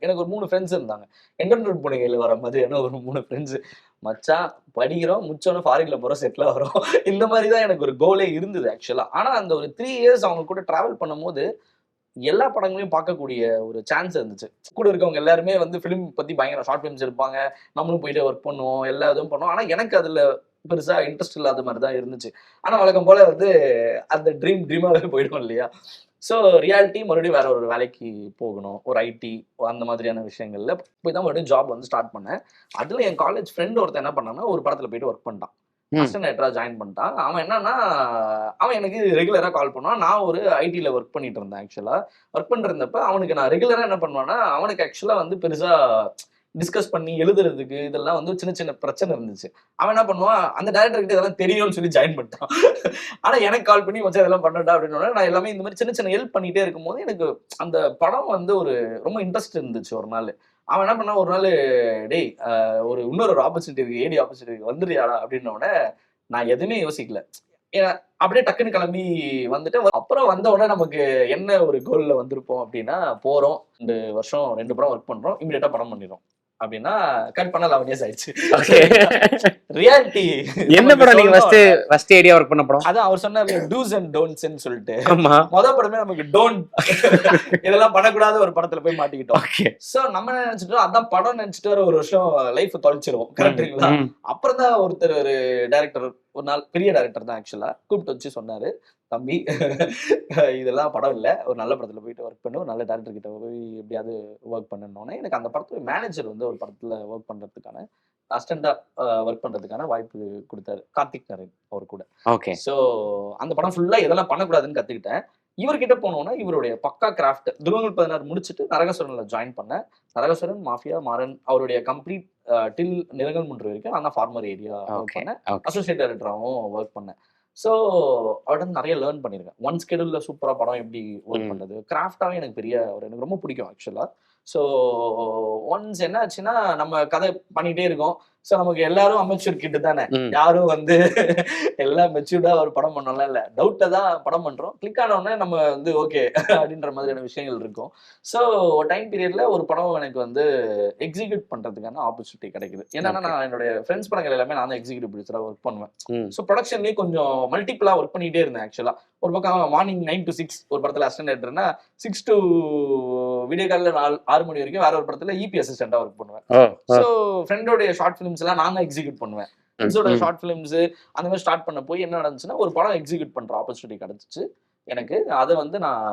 எனக்கு ஒரு 3 ஃப்ரெண்ட்ஸ் இருந்தாங்க. என்டர்டெயின்மெண்ட் புனைகையில் வர மாதிரியான ஒரு 3 ஃப்ரெண்ட்ஸு. மச்சான் படிக்கிறோம், முச்சோன்னு ஃபாரினில் போகிறோம், செட்டில் ஆகிறோம், இந்த மாதிரி தான் எனக்கு ஒரு கோலே இருந்தது ஆக்சுவலாக. ஆனால் அந்த ஒரு 3 இயர்ஸ் அவங்க கூட ட்ராவல் பண்ணும்போது எல்லா படங்களையும் பார்க்கக்கூடிய ஒரு சான்ஸ் இருந்துச்சு. கூட இருக்கவங்க எல்லாருமே வந்து ஃபிலிம் பற்றி பயங்கர ஷார்ட் ஃபிலிம்ஸ் இருப்பாங்க, நம்மளும் போயிட்டு ஒர்க் பண்ணுவோம், எல்லா இதுவும் பண்ணுவோம். ஆனால் எனக்கு அதில் பெருசாக இன்ட்ரெஸ்ட் இல்லாத மாதிரி தான் இருந்துச்சு. ஆனால் வழக்கம் போல் வந்து அந்த ட்ரீமாகவே போயிடும் இல்லையா. ஸோ ரியாலிட்டி மறுபடியும் வேற ஒரு வேலைக்கு போகணும், ஒரு ஐடி அந்த மாதிரியான விஷயங்கள்ல போய் தான் மறுபடியும் ஜாப் வந்து ஸ்டார்ட் பண்ணேன். அதில் என் காலேஜ் ஃப்ரெண்ட் ஒருத்தர் என்ன பண்ணான்னா, ஒரு படத்தில் போயிட்டு ஒர்க் பண்ணிட்டான், அசிஸ்டன்ட் டைரக்டரா ஜாயின் பண்ணிட்டான். அவன் என்னன்னா, அவன் எனக்கு ரெகுலராக கால் பண்ணுவான். நான் ஒரு ஐடியில் ஒர்க் பண்ணிட்டு இருந்தேன் ஆக்சுவலாக. ஒர்க் பண்ணிருந்தப்ப அவனுக்கு நான் ரெகுலராக என்ன பண்ணுவேன்னா, அவனுக்கு ஆக்சுவலாக வந்து பெருசாக டிஸ்கஸ் பண்ணி எழுதுறதுக்கு இதெல்லாம் வந்து சின்ன பிரச்சனை இருந்துச்சு. அவன் என்ன பண்ணுவான், அந்த டைரக்டர் கிட்ட இதெல்லாம் தெரியும்னு சொல்லி ஜாயின் பண்ணிட்டான். ஆனால் எனக்கு கால் பண்ணி வச்சா இதெல்லாம் பண்ணட்டா அப்படின்னு நான் எல்லாமே இந்த மாதிரி சின்ன ஹெல்ப் பண்ணிட்டே இருக்கும்போது எனக்கு அந்த படம் வந்து ஒரு ரொம்ப இன்ட்ரெஸ்ட் இருந்துச்சு. ஒரு நாள் அவன் என்ன பண்ணா, ஒரு நாள் டேய் இன்னொரு ஆப்பர்ச்சுனிட்டி இருக்கு, ஏடி ஆப்பர்ச்சுனிட்டி வந்துடுறியாடா அப்படின்னோடனே நான் எதுவுமே யோசிக்கல. அப்படியே டக்குன்னு கிளம்பி வந்துட்டு, அப்புறம் வந்த உடனே நமக்கு என்ன ஒரு கோல்ல வந்திருப்போம் அப்படின்னா, போறோம் 2 வருஷம் 2 படம் ஒர்க் பண்றோம், இமிடியேட்டா படம் பண்ணிடும் அப்படின்னா கட் பண்ண 11 இயர்ஸ் ஆயிடுச்சு. ரியாலிட்டி என்ன படம் நீங்க ஃபர்ஸ்ட் ஐடியா ஒர்க் பண்ண படம்? அதான் அவர் சொன்னாரு டூஸ் அண்ட் டோன்ட்ஸ்ன்னு சொல்லிட்டு. முதல் படமே நமக்கு டோன்ட் இதெல்லாம் பண்ணக்கூடாத ஒரு படத்துல போய் மாட்டிக்கிட்டோம். சோ நம்ம நினைச்சிட்டோம் அதான் படம் நினைச்சிட்டு ஒரு வருஷம் லைஃப் தொலைச்சிருவோம், கரெக்டுங்களா? அப்புறம் தான் ஒருத்தர் ஒரு டைரக்டர், ஒரு நாள் பெரிய டைரக்டர் தான் ஆக்சுவலா, கூப்பிட்டு வச்சு சொன்னாரு, தம்பி இதெல்லாம் படம் இல்லை, ஒரு நல்ல படத்தில் போயிட்டு ஒர்க் பண்ணி ஒரு நல்ல டேரக்டர் கிட்ட போய் எப்படியாவது ஒர்க் பண்ணணும்னா, எனக்கு அந்த படத்துல மேனேஜர் வந்து ஒரு படத்தில் ஒர்க் பண்ணுறதுக்கான அசிஸ்டண்டாக ஒர்க் பண்ணுறதுக்கான வாய்ப்பு கொடுத்தாரு, கார்த்திக் நரேன் அவர் கூட. ஓகே. ஸோ அந்த படம் ஃபுல்லாக எதெல்லாம் பண்ணக்கூடாதுன்னு கற்றுக்கிட்டேன். இவர்கிட்ட போனோன்னா இவருடைய பக்கா கிராஃப்ட் துருவங்கள் 16 முடிச்சுட்டு நரகாசுரனில் ஜாயின் பண்ணேன். நரகாசுரன், மாஃபியா, மாறன் அவருடைய கம்ப்ளீட் டில் நிறங்கள் முன்று வரைக்கும் நான் தான் ஃபார்மர் ஏரியா ஒர்க் ஓகே பண்ணேன், ஓகே அசோசியேட் டைரக்டராகவும் ஒர்க் பண்ணேன். ஸோ அவர்கிட்ட நிறைய லேர்ன் பண்ணியிருக்கேன். ஒன் ஸ்கெடியூலில் சூப்பராக படம் எப்படி ஒர்க் பண்ணுறது, கிராஃப்டாகவே எனக்கு எனக்கு ரொம்ப பிடிக்கும் ஆக்சுவலாக. ஸோ ஒன்ஸ் என்ன ஆச்சுன்னா நம்ம கதை பண்ணிகிட்டே இருக்கோம். ஸோ நமக்கு எல்லாரும் அமெச்சூர் கிட்டு தானே, யாரும் வந்து எல்லாம் மெச்சூர்டாக ஒரு படம் பண்ணலாம் இல்லை, டவுட்டை தான் படம் பண்ணுறோம். கிளிக் ஆனோடனே நம்ம வந்து ஓகே அப்படின்ற மாதிரியான விஷயங்கள் இருக்கும். ஸோ டைம் பீரியடில் ஒரு படம் எனக்கு வந்து எக்ஸிக்யூட் பண்ணுறதுக்கான ஆப்பர்ச்சுனிட்டி கிடைக்குது. ஏன்னா நான் என்னுடைய ஃப்ரெண்ட்ஸ் படங்கள் எல்லாமே நான் தான் எக்ஸிக்யூட்டிவ் ப்ரொடியூசராக ஒர்க் பண்ணுவேன். ஸோ ப்ரொடக்ஷன்லேயே கொஞ்சம் மல்டிபிளாக ஒர்க் பண்ணிகிட்டே இருந்தேன் ஆக்சுவலாக. ஒரு பக்கம் மார்னிங் 9 to 6 ஒரு படத்தில் அசிஸ்டன்ட் டைரக்டர்னா 6 to விடிய காலையில் 6 மணி வரைக்கும் வேற ஒரு படத்தில் இபி அசிஸ்டண்டாக ஒர்க் பண்ணுவேன். ஸோ ஃப்ரெண்டோடைய ஷார்ட் ஃபிலிம்ஸ் எல்லாம் நான் தான் எக்ஸிக்யூட் பண்ணுவேன். ஃப்ரெண்ட்ஸோட ஷார்ட் ஃபிலிம்ஸ் அந்த மாதிரி ஸ்டார்ட் பண்ண போய் என்ன நடந்துச்சுன்னா ஒரு படம் எக்ஸிக்யூட் பண்ணுற ஆப்பர்ச்சுனிட்டி கிடைச்சிச்சு எனக்கு. அதை வந்து நான்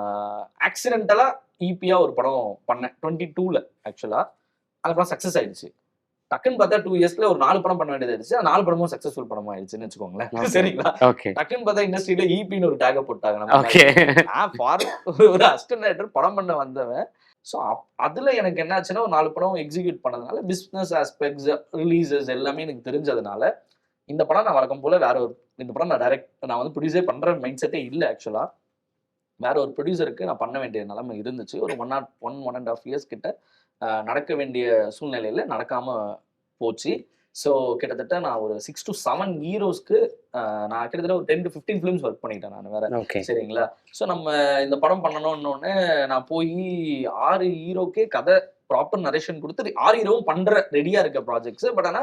ஆக்சிடென்டலாக இபியா ஒரு படம் பண்ணேன் 22ல் ஆக்சுவலாக. அந்த படம் சக்ஸஸ் ஆயிடுச்சு. டக்குன்னு பார்த்தா 2 இயர்ஸ்ல ஒரு 4 படம் பண்ண வேண்டியது ஆயிடுச்சு. 4 படமும் சக்சஸ்ஃபுல் படம் ஆயிடுச்சுன்னு வச்சுக்கோங்களேன். சரிங்களா? டக்குன்னு பார்த்தா இண்டஸ்ட்ரியில இபின்னு ஒரு டேக போட்டாங்க. ஒரு அசிஸ்டன்ட் டைரக்டர் படம் பண்ண வந்தவன். ஸோ அதுல எனக்கு என்ன ஆச்சுன்னா ஒரு 4 படம் எக்ஸிக்யூட் பண்ணதுனால பிஸ்னஸ் ஆஸ்பெக்ட்ஸ் ரிலீசஸ் எல்லாமே எனக்கு தெரிஞ்சதுனால இந்த படம் நான் வழக்கம் போல இந்த படம் நான் வந்து ப்ரொடியூஸே பண்ற மைண்ட் செட்டே இல்லை ஆக்சுவலா. வேற ஒரு ப்ரொடியூசருக்கு நான் பண்ண வேண்டிய நிலைமை இருந்துச்சு. ஒரு 1.5 இயர்ஸ் கிட்ட நடக்க வேண்டிய சூழ்நிலையில நடக்காம போச்சு. ஸோ கிட்டத்தட்ட நான் ஒரு 6 to 7 ஹீரோஸ்க்கு நான் கிட்டத்தட்ட ஒரு 10 to 15 ஃபிலிம்ஸ் ஒர்க் பண்ணிட்டேன் நான் வேற. சரிங்களா? ஸோ நம்ம இந்த படம் பண்ணணும்னு நான் போய் 6 ஹீரோக்கே கதை ப்ராப்பர் நரேஷன் கொடுத்து 6 ஹீரோவும் பண்ற ரெடியா இருக்க ப்ராஜெக்ட்ஸ். பட் ஆனா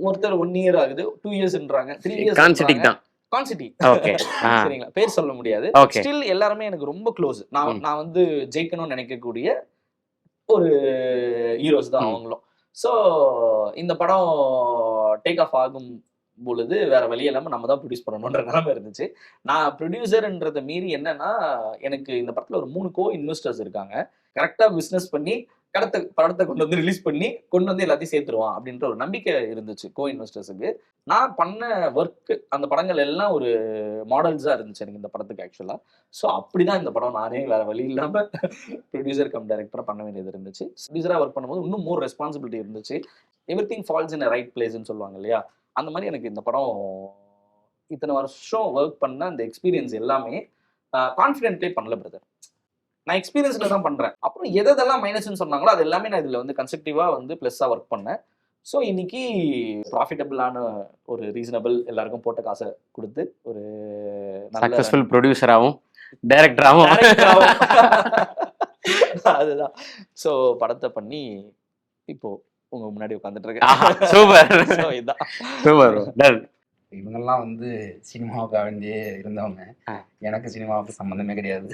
ஒருத்தர் 1 year ஆகுது, 2 yearsன்றாங்க, 3 years கான்சிட்டி. சரிங்களா? பேர் சொல்ல முடியாது. ஸ்டில் எல்லாருமே எனக்கு ரொம்ப க்ளோஸ். நான் வந்து ஜெயிக்கணும்னு நினைக்கக்கூடிய ஒரு ஹீரோஸ் தான் அவங்களும். ஸோ இந்த படம் டேக் ஆஃப் ஆகும் பொழுது வேற வழி இல்லாமல் நம்ம தான் ப்ரொடியூஸ் பண்ணணுன்ற நிலைமை இருந்துச்சு. நான் ப்ரொடியூசர்ன்றதை மீறி என்னன்னா எனக்கு இந்த படத்தில் ஒரு 3 co-இன்வெஸ்டர்ஸ் இருக்காங்க. கரெக்டாக பிஸ்னஸ் பண்ணி படத்தை கொண்டு வந்து ரிலீஸ் பண்ணி கொண்டு வந்து எல்லாத்தையும் சேர்த்துருவான் அப்படின்ற ஒரு நம்பிக்கை இருந்துச்சு co-இன்வெஸ்டர்ஸுக்கு. நான் பண்ண ஒர்க்கு அந்த படங்கள் எல்லாம் ஒரு மாடல்ஸாக இருந்துச்சு எனக்கு இந்த படத்துக்கு ஆக்சுவலாக. ஸோ அப்படிதான் இந்த படம் நானே வேற வழி இல்லாமல் ப்ரொடியூசர் கம் டைரக்டராக பண்ண வேண்டியது இருந்துச்சு. ப்ரொடியூசராக ஒர்க் பண்ணும்போது இன்னும் மோர் ரெஸ்பான்சிபிலிட்டி இருந்துச்சு. Everything falls in a right பிளேஸ்ன்னு சொல்லுவாங்க இல்லையா? அந்த மாதிரி எனக்கு இந்த படம் இத்தனை வருஷம் ஒர்க் பண்ண அந்த எக்ஸ்பீரியன்ஸ் எல்லாமே கான்ஃபிடென்ட்லேயே பண்ணல பிரதர். நான் எக்ஸ்பீரியன்ஸ்ல தான் பண்றேன். அப்புறம் எதெல்லாம் மைனஸ்ன்னு சொன்னாங்களோ அது எல்லாமே நான் இதுல வந்து கன்ஸ்ட்ரக்டிவா வந்து பிளஸ்ஸா ஒர்க் பண்ணேன். ஸோ இன்னைக்கு ப்ராஃபிட்டபிளான ஒரு ரீசனபிள் எல்லாருக்கும் போட்ட காசை கொடுத்து ஒரு சக்சஸ்ஃபுல் ப்ரொடியூசராகவும் டைரக்டராகவும் அதுதான். ஸோ படத்தை பண்ணி இப்போ உங்க முன்னாடி உட்காந்துட்டு இருக்கேன். சூப்பர். இதுதான் சூப்பர். இவங்கெல்லாம் வந்து சினிமாவுக்கு வேண்டியே இருந்தவங்க. எனக்கு சினிமாவுக்கு சம்மந்தமே கிடையாது.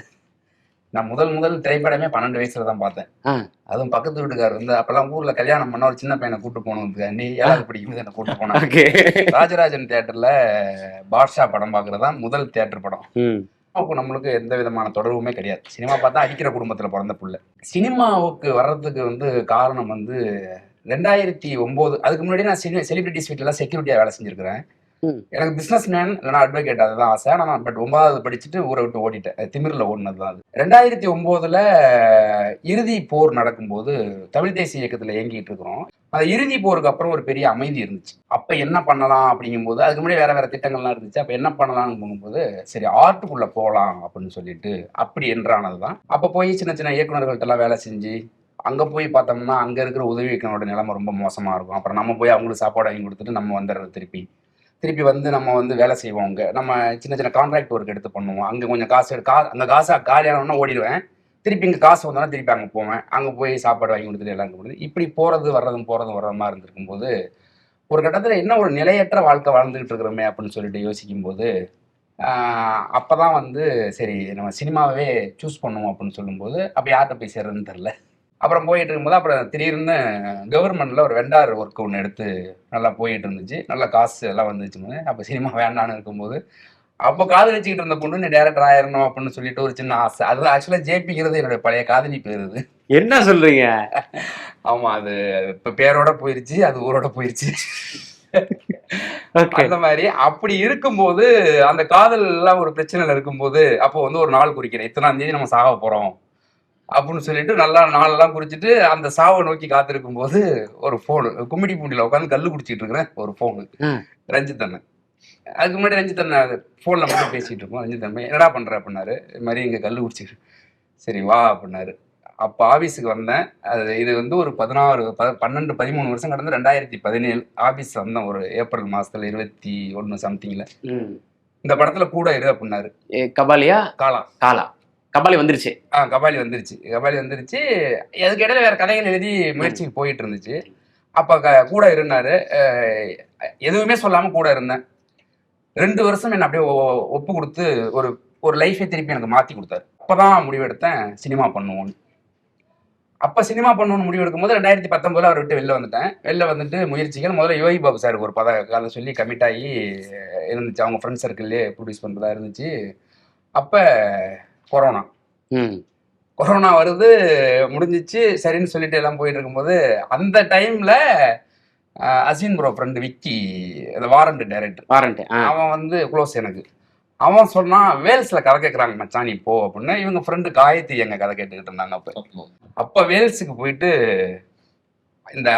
நான் முதல் திரைப்படமே 12 வயசுல தான் பார்த்தேன். அதுவும் பக்கத்து வீட்டுக்காரர் வந்து அப்பெல்லாம் ஊர்ல கல்யாணம் பண்ண ஒரு சின்ன பையனை கூட்டு போனதுக்கு நீ 7வது படிக்கும்போது என்ன கூட்டு போனாங்க. ராஜராஜன் தியேட்டர்ல பாட்ஷா படம் பாக்குறதுதான் முதல் தியேட்டர் படம். அப்போ நம்மளுக்கு எந்த விதமான தொடர்புமே கிடையாது. சினிமா பார்த்தா அடிக்கிற குடும்பத்துல பிறந்த புள்ள. சினிமாவுக்கு வர்றதுக்கு வந்து காரணம் வந்து 2009. அதுக்கு முன்னாடி நான் செலிபிரிட்டிஸ் வீட்டுல செக்யூரிட்டியா வேலை செஞ்சிருக்கிறேன். எனக்கு பிசினஸ் மேன் இல்லைனா அட்வொகேட் அதுதான் ஆசை. நான் பட் 9வது படிச்சுட்டு ஊரை விட்டு ஓடிட்டேன். திமிரில் ஓடினது தான் அது. 2009 இறுதி போர் நடக்கும்போது தமிழ் தேசிய இயக்கத்தில் இயங்கிட்டு இருக்கிறோம். அந்த இறுதி போருக்கு அப்புறம் ஒரு பெரிய அமைதி இருந்துச்சு. அப்போ என்ன பண்ணலாம் அப்படிங்கும்போது அதுக்கு முன்னாடி வேற திட்டங்கள்லாம் இருந்துச்சு. அப்போ என்ன பண்ணலாம்னு போகும்போது சரி ஆர்ட்டுக்குள்ளே போகலாம் அப்படின்னு சொல்லிட்டு அப்படி என்றானது தான். அப்போ போய் சின்ன சின்ன இயக்குநர்கள்ட்டெல்லாம் வேலை செஞ்சு அங்கே போய் பார்த்தோம்னா அங்கே இருக்கிற உதவி இயக்குனரோட நிலைமை ரொம்ப மோசமாக இருக்கும். அப்புறம் நம்ம போய் அவங்களுக்கு சாப்பாடு வாங்கி கொடுத்துட்டு நம்ம வந்துடுறது திருப்பி வந்து நம்ம வந்து வேலை செய்வோம். அங்கே நம்ம சின்ன சின்ன கான்ட்ராக்ட் ஒர்க் எடுத்து பண்ணுவோம். அங்கே கொஞ்சம் காசு அந்த காசை காலியானோன்னா ஓடிடுவேன். திருப்பி இங்கே காசு வந்தோன்னா திருப்பி அங்கே போவேன். அங்கே போய் சாப்பாடு வாங்கி கொடுத்துட்டு எல்லாம் கொடுத்து இப்படி போகிறது வர்ற மாதிரி இருந்திருக்கும் போது ஒரு கட்டத்தில் என்ன ஒரு நிலையற்ற வாழ்க்கை வாழ்ந்துகிட்டு இருக்கிறோமே அப்படின்னு சொல்லிட்டு யோசிக்கும் போது அப்போ தான் வந்து சரி நம்ம சினிமாவே சூஸ் பண்ணுவோம் அப்படின்னு சொல்லும்போது அப்போ யார்கிட்ட போய் சேர்றதுன்னு தெரில. அப்புறம் போயிட்டு இருக்கும்போது அப்புறம் திடீர்னு கவர்மெண்ட்ல ஒரு வெண்டார் ஒர்க் ஒன்று எடுத்து நல்லா போயிட்டு இருந்துச்சு. நல்லா காசு எல்லாம் வந்துச்சு. அப்போ சினிமா வேண்டான்னு இருக்கும்போது அப்போ காதலிச்சுக்கிட்டு இருந்த பொண்ணு நீ டேரக்டர் ஆயிரணும் அப்படின்னு சொல்லிட்டு ஒரு சின்ன ஆசை. அது ஆக்சுவலாக ஜேபிங்கிறது என்னுடைய பழைய காதலி பேர். இது என்ன சொல்றீங்க? ஆமா, அது இப்போ பேரோட போயிருச்சு, அது ஊரோட போயிருச்சு. அந்த மாதிரி அப்படி இருக்கும்போது அந்த காதல் எல்லாம் ஒரு பிரச்சனைல இருக்கும்போது அப்போ வந்து ஒரு நாள் குறிக்கிறேன், 3ஆம் தேதி நம்ம சாக போறோம் அப்படின்னு சொல்லிட்டு நல்லா நாளெல்லாம் குறிச்சிட்டு அந்த சாவை நோக்கி காத்திருக்கும் போது ஒரு ஃபோனு, கும்மிடி பூண்டியில் உட்காந்து கல் குடிச்சிட்டு இருக்கிறேன், ஒரு ஃபோனு, ரஞ்சித் அண்ணன். அதுக்கு முன்னாடி ரஞ்சித் அண்ணன் ஃபோனில் மட்டும் பேசிகிட்டு இருக்கோம். ரஞ்சித் அண்ணன் என்னடா பண்ணுற அப்படின்னாரு. இது மாதிரி இங்கே கல் குடிச்சிட்டு. சரி வா அப்படின்னாரு. அப்போ ஆஃபீஸுக்கு வந்தேன். அது இது வந்து ஒரு 13 வருஷம் கடந்து 2017 ஆஃபீஸ் வந்தேன். ஒரு ஏப்ரல் மாதத்தில் 21 சம்திங்கில் இந்த படத்தில் கூட இரு அப்படின்னாரு. கபாலியா காலா காலா கபாலி வந்துருச்சு. கபாலி வந்துருச்சு. அதுக்கு இடையில வேற கதைகள் எழுதி முயற்சிக்கு போயிட்டு இருந்துச்சு. அப்போ கூட இருந்தாரு. எதுவுமே சொல்லாமல் கூட இருந்தேன். 2 வருஷம் என்ன அப்படியே ஒப்பு கொடுத்து ஒரு லைஃபை திருப்பி எனக்கு மாற்றி கொடுத்தாரு. அப்போதான் முடிவெடுத்தேன் சினிமா பண்ணுவோன்னு. அப்போ சினிமா பண்ணணும்னு முடிவெடுக்கும் போது 2019 அவரை விட்டு வெளில வந்துட்டு முயற்சிகள் முதல்ல யோகி பாபு சாருக்கு ஒரு கதை சொல்லி கமிட் ஆகி இருந்துச்சு. அவங்க ஃப்ரெண்ட் சர்க்கிள்லேயே ப்ரொடியூஸ் பண்ணுறதா இருந்துச்சு. அப்போ கொரோனா வருது, முடிஞ்சிச்சு, சரின்னு சொல்லிட்டு எல்லாம் போயிட்டு இருக்கும்போது அந்த டைம்ல அஸ்வின் ப்ரோ ஃப்ரெண்டு விக்கி, அந்த வாரண்ட் டைரக்டர், அவன் வந்து க்ளோஸ் எனக்கு. அவன் சொன்னான், வேல்ஸ்ல கதை கேட்குறாங்க மச்சான் நீ போ அப்படின்னு. இவங்க ஃப்ரெண்டு காயத்ரி எங்க கதை கேட்டுக்கிட்டு இருந்தாங்க. அப்போ வேல்ஸுக்கு போயிட்டு இந்த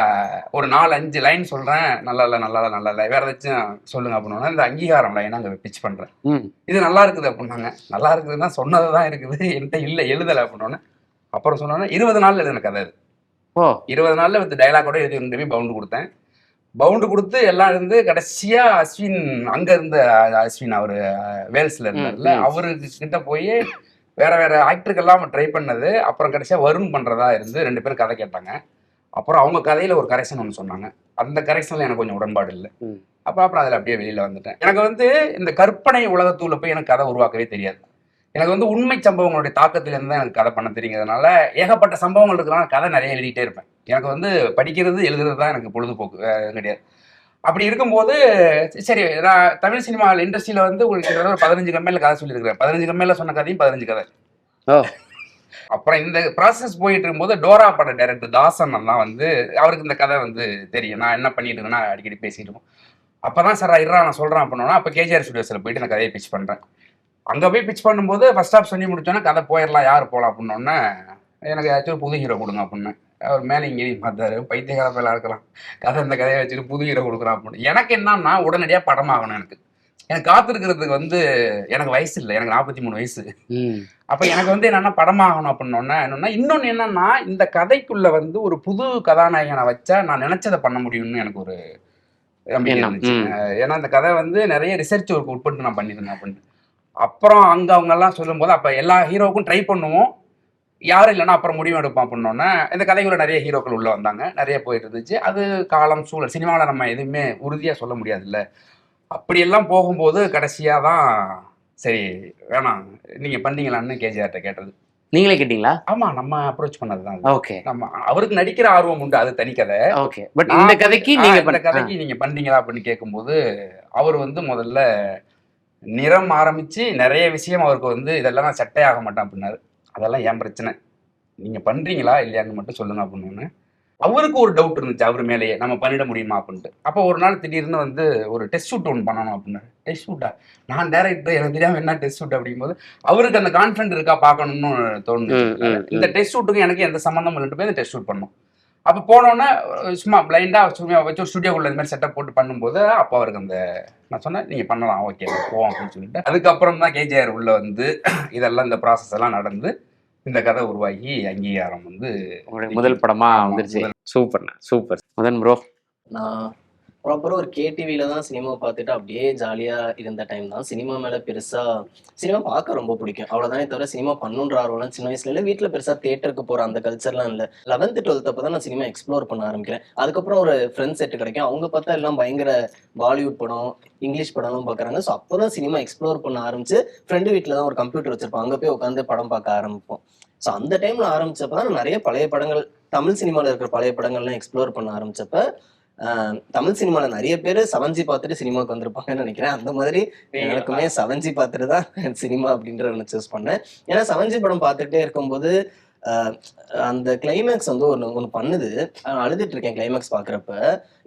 ஒரு 4-5 லைன் சொல்றேன், நல்லா இல்லை வேற ஏதாச்சும் சொல்லுங்க அப்படின்னா இந்த அங்கீகாரம் லைன் அங்கே பிச் பண்றேன். இது நல்லா இருக்குது அப்படின்னாங்க. நல்லா இருக்குதுன்னா சொன்னதுதான் இருக்குது, என்கிட்ட இல்லை எழுதலை அப்படின்னோடனே. அப்புறம் சொன்னோன்னா 20 நாள்ல எழுதின கதை அது. 20 நாள்ல வித் டைலாக்கோட எழுதி 2 பவுண்டு கொடுத்தேன். பவுண்டு கொடுத்து எல்லாம் இருந்து கடைசியா அஸ்வின், அங்க இருந்த அஸ்வின், அவரு வேல்ஸ்ல இருந்தார்ல, அவருக்கு கிட்ட போய் வேற ஆக்டருக்கெல்லாம் ட்ரை பண்ணது. அப்புறம் கடைசியா வருண் பண்றதா இருந்து 2 பேரும் கதை கேட்டாங்க. அப்புறம் அவங்க கதையில ஒரு கரெக்ஷன் ஒன்று சொன்னாங்க. அந்த கரெக்ஷன்ல எனக்கு கொஞ்சம் உடன்பாடு இல்லை. அப்புறம் அதில் அப்படியே வெளியில வந்துட்டேன். எனக்கு வந்து இந்த கற்பனை உலகத்தூர்ல போய் எனக்கு கதை உருவாக்கவே தெரியாது. எனக்கு வந்து உண்மை சம்பவங்களுடைய தாக்கத்திலிருந்து தான் எனக்கு கதை பண்ண தெரியுங்கிறதுனால ஏகப்பட்ட சம்பவங்கள் இருக்கிறனால கதை நிறைய எழுதிட்டே இருப்பேன். எனக்கு வந்து படிக்கிறது எழுதுறது தான் எனக்கு பொழுதுபோக்கு கிடையாது. அப்படி இருக்கும்போது சரி, நான் தமிழ் சினிமா இண்டஸ்ட்ரியில வந்து உங்களுக்கு ஒரு 15 கம்பெனியில் கதை சொல்லியிருக்கிறேன். 15 கம்பெனியில் சொன்ன கதையும் 15 கதை. அப்புறம் இந்த ப்ராசஸ் போயிட்டு இருக்கும்போது டோரா பட டைரக்டர் தாசன் தான் வந்து, அவருக்கு இந்த கதை வந்து தெரியும், நான் என்ன பண்ணிட்டு இருக்கேன்னா அடிக்கடி பேசிட்டு இருக்கோம். அப்பதான் சார் இருறா நான் சொல்றேன் அப்படின்னா, அப்போ கேஜிஆர் ஸ்டுடியோஸில் போயிட்டு இந்த கதையை பிச் பண்றேன். அங்கே போய் பிச் பண்ணும்போது ஃபர்ஸ்ட் ஹாஃப் சொல்லி முடிச்சோன்னா கதை போயிடலாம், யார் போகலாம் அப்படின்னோடனே எனக்கு ஏதாச்சும் புது ஹீரோ கொடுங்க அப்படின்னு. அவர் மேலே இங்கேயும் பார்த்தாரு, பைத்தியகார பேலாம் இருக்கலாம், கதை இந்த கதையை வச்சுட்டு புது ஹீரோ கொடுக்குறான் அப்படின்னு. எனக்கு என்னன்னா உடனடியாக படமாகணும். எனக்கு காத்திருக்கிறதுக்கு வந்து எனக்கு வயசு இல்லை, எனக்கு 43 வயசு. அப்போ எனக்கு வந்து என்னன்னா படமாகணும் அப்படின்னோன்னா இன்னொன்று என்னன்னா, இந்த கதைக்குள்ள வந்து ஒரு புது கதாநாயகனை வச்சா நான் நினைச்சதை பண்ண முடியும்னு எனக்கு ஒரு நம்பிக்கை இருந்துச்சு. ஏன்னா இந்த கதை வந்து நிறைய ரிசர்ச் ஒர்க் உட்பட்டு நான் பண்ணியிருந்தேன் அப்படின்னு. அப்புறம் அங்கே அவங்கெல்லாம் சொல்லும்போது அப்போ எல்லா ஹீரோவுக்கும் ட்ரை பண்ணுவோம், யாரும் இல்லைன்னா அப்புறம் முடிவு எடுப்போம் அப்படின்னோடனே இந்த கதைக்குள்ள நிறைய ஹீரோக்கள் உள்ளே வந்தாங்க, நிறைய போயிட்டு இருந்துச்சு. அது காலம் சூழல், சினிமாவில் நம்ம எதுவுமே உறுதியாக சொல்ல முடியாதுல்ல. அப்படியெல்லாம் போகும்போது கடைசியாக தான் சரி வேணாம் நீங்கள் பண்ணீங்களான்னு கேஜிஆர்ட்ட கேட்டது. நீங்களே கேட்டீங்களா? ஆமாம், நம்ம அப்ரோச் பண்ணது தான். ஓகே, நம்ம அவருக்கு நடிக்கிற ஆர்வம் உண்டு, அது தனி கதை. ஓகே, பட் இந்த கதைக்கு நீங்கள் பண்ணீங்களா அப்படின்னு கேட்கும்போது அவர் வந்து முதல்ல நிறம் ஆரம்பித்து நிறைய விஷயம் அவருக்கு வந்து இதெல்லாம் நான் சட்டை ஆக மாட்டேன் அப்படின்னாரு. அதெல்லாம் ஏன் பிரச்சனை, நீங்கள் பண்ணுறீங்களா இல்லையான்னு மட்டும் சொல்லுங்க அப்படின்னு. அவருக்கு ஒரு டவுட் இருந்துச்சு அவர் மேலேயே, நம்ம பண்ணிட முடியுமா அப்படின்ட்டு. அப்போ ஒரு நாள் திடீர்னு வந்து ஒரு டெஸ்ட் ஷூட் ஒன்று பண்ணணும் அப்படின்னாரு. டெஸ்ட் ஷூட்டா? நான் டேரக்டர், எனக்கு தெரியாமல் என்ன டெஸ்ட் ஷூட் அப்படிங்கும்போது அவருக்கு அந்த கான்ஃபிடன்ட் இருக்கா பார்க்கணும்னு தோணுது. இந்த டெஸ்ட் ஷூட்டுக்கு எனக்கு எந்த சம்மந்தமும் இல்லைட்டு போய் இந்த டெஸ்ட் ஷூட் பண்ணோம். அப்போ போனோன்னே சும்மா பிளைண்டாக சும்மா வச்சு ஒரு ஸ்டுடியோக்குள்ள இந்த மாதிரி செட்டப் போட்டு பண்ணும்போது அப்போ அவருக்கு அந்த நான் சொன்னேன் நீங்கள் பண்ணலாம், ஓகே போவோம் அப்படின்னு சொல்லிட்டு. அதுக்கப்புறம் தான் கேஜிஆர் உள்ள வந்து இதெல்லாம் இந்த ப்ராசஸ் எல்லாம் நடந்து இந்த கதை உருவாகி அங்கீகாரம் வந்து முதல் படமா வந்துருச்சு. சூப்பர்ண்ணா, சூப்பர். மதன் ப்ரோ, நான் ப்ராப்பராக ஒரு கேடிவியில தான் சினிமா பார்த்துட்டு அப்படியே ஜாலியாக இருந்த டைம் தான். சினிமா மேலே பெருசாக சினிமா பார்க்க ரொம்ப பிடிக்கும், அவ்வளோதானே தவிர சினிமா பண்ணுன்ற ஆர்வம்லாம் சின்ன வயசுல இல்லை. வீட்டில் பெருசாக தேட்டருக்கு போகிற அந்த கல்ச்சர்லாம் இல்லை. 11th 12th அப்போ தான் நான் சினிமா எக்ஸ்ப்ளோர் பண்ண ஆரம்பிக்கிறேன். அதுக்கப்புறம் ஒரு ஃப்ரெண்ட்ஸ் செட்டு கிடைக்கும், அவங்க பார்த்தா எல்லாம் பயங்கர பாலிவுட் படம், இங்கிலீஷ் படம்லாம் பார்க்குறாங்க. ஸோ அப்போ தான் சினிமா எக்ஸ்ப்ளோர் பண்ண ஆரம்பிச்சு, ஃப்ரெண்டு வீட்டில் தான் ஒரு கம்ப்யூட்டர் வச்சிருப்போம், அங்கே போய் உட்காந்து படம் பார்க்க ஆரம்பிப்போம். ஸோ அந்த டைம்ல ஆரம்பிச்சப்ப தான் நிறைய பழைய படங்கள், தமிழ் சினிமாவில் இருக்கிற பழைய படங்கள்லாம் எக்ஸ்ப்ளோர் பண்ண ஆரம்பிச்சப்ப தமிழ் சினிமால நிறைய பேர் 7G பார்த்துட்டு சினிமாவுக்கு வந்திருப்பாங்கன்னு நினைக்கிறேன். அந்த மாதிரி எனக்குமே 7G பார்த்துட்டு தான் சினிமா அப்படின்ற ஒன்று சூஸ் பண்ணேன். ஏன்னா 7G படம் பார்த்துட்டே இருக்கும்போது அந்த கிளைமேக்ஸ் வந்து ஒன்று பண்ணுது. அழுதுட்டு இருக்கேன் கிளைமேக்ஸ் பார்க்குறப்ப.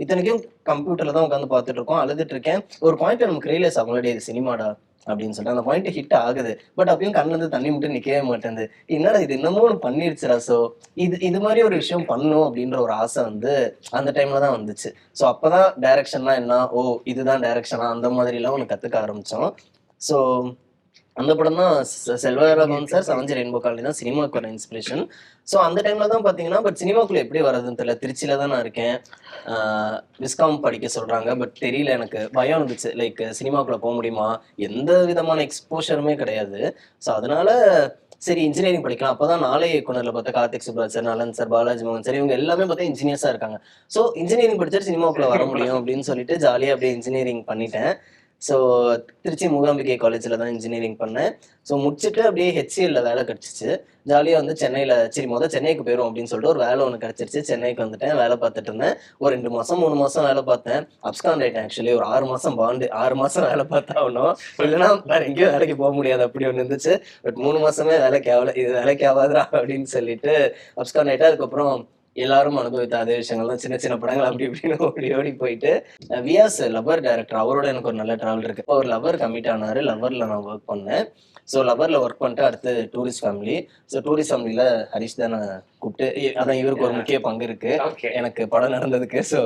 இத்தனைக்கும் கம்ப்யூட்டர்ல தான் உட்காந்து பார்த்துட்டு இருக்கோம், அழுதுட்டு இருக்கேன். ஒரு பாயிண்ட் நமக்கு ரியலைஸ் ஆகும், இது சினிமாடா, அப்படின்னு சொல்லிட்டு அந்த பாயிண்ட் ஹிட் ஆகுது. பட் அப்பயும் கண்ணுல இருந்து தண்ணி மட்டும் நிக்கவே மாட்டேங்குது. என்னடா இது இன்னமும் ஒன்று பண்ணிருச்சுடா. ஸோ இது மாதிரி ஒரு விஷயம் பண்ணும் அப்படின்ற ஒரு ஆசை வந்து அந்த டைம்ல தான் வந்துச்சு. ஸோ அப்பதான் டைரக்ஷன்லாம் என்ன, ஓ இதுதான் டைரக்ஷனா, அந்த மாதிரி எல்லாம் ஒன்று கத்துக்க ஆரம்பிச்சோம். ஸோ அந்த படம் தான் செல்வராகவன் சார் செவன்ஜி ரெயின்போ காலனி தான் சினிமாவுக்கு வர இன்ஸ்பிரேஷன். ஸோ அந்த டைம்ல தான் பார்த்தீங்கன்னா, பட் சினிமாக்குள்ள எப்படி வர்றதுன்னு தெரியல. திருச்சியில தான் நான் இருக்கேன். விஸ்காம் படிக்க சொல்றாங்க. பட் தெரியல, எனக்கு பயம் இருந்துச்சு. லைக் சினிமாக்குள்ள போக முடியுமா, எந்த விதமான எக்ஸ்போஷருமே கிடையாது. ஸோ அதனால சரி இன்ஜினியரிங் படிக்கலாம். அப்போதான் நாளை இயக்குனர்ல பார்த்தா கார்த்திக் சுப்ராஜ் சார், நலன் சார், பாலாஜி மோகன் சார், இவங்க எல்லாமே பார்த்தா இன்ஜினியர்ஸா இருக்காங்க. ஸோ இன்ஜினியரிங் படிச்சா சினிமாக்குள்ள வர முடியும் அப்படின்னு சொல்லிட்டு ஜாலியாக அப்படியே இன்ஜினியரிங் பண்ணிட்டேன். ஸோ திருச்சி மூகாம்பிகை காலேஜில் தான் இன்ஜினியரிங் பண்ணேன். ஸோ முடிச்சுட்டு அப்படியே HCLல வேலை கிடச்சிச்சு. ஜாலியாக வந்து சென்னையில் சரி சென்னைக்கு போயிடும் அப்படின்னு சொல்லிட்டு ஒரு வேலை ஒன்று கிடச்சிருச்சு. சென்னைக்கு வந்துட்டேன். வேலை பார்த்துட்டு இருந்தேன். ஒரு 2 மாதம் 3 மாதம் வேலை பார்த்தேன். அப்ஸ்காண்ட் ஆகிட்டேன். ஆக்சுவலி ஒரு 6 மாதம் பாண்டு, 6 மாதம் வேலை பார்த்தாகணும், இல்லைன்னா வேறு எங்கேயும் வேலைக்கு போக முடியாது அப்படி ஒன்று இருந்துச்சு. பட் 3 மாதமே வேலைக்கு ஆகலை. இது வேலைக்கு ஆகாதுரா அப்படின்னு சொல்லிட்டு அப்ஸ்காண்ட் ஆகிட்டேன். அதுக்கப்புறம் எல்லாரும் அனுபவித்த அதே விஷயங்கள் தான், சின்ன சின்ன படங்கள் அப்படி இப்படின்னு ஓடி போயிட்டு வியாஸ் லவர் டைரக்டர், அவரோட எனக்கு ஒரு நல்ல டிராவல் இருக்கு. ஒரு லவர் கமிட் ஆனாரு. லவர்ல நான் ஒர்க் பண்ணேன். ஸோ லவர்ல ஒர்க் பண்ணிட்டு அடுத்து டூரிஸ்ட் ஃபேமிலி. ஸோ டூரிஸ்ட் ஃபேமிலியில ஹரிஷ் தான் நான் கூப்பிட்டு, அதான் இவருக்கு ஒரு முக்கிய பங்கு இருக்கு எனக்கு படம் நடந்ததுக்கு. ஸோ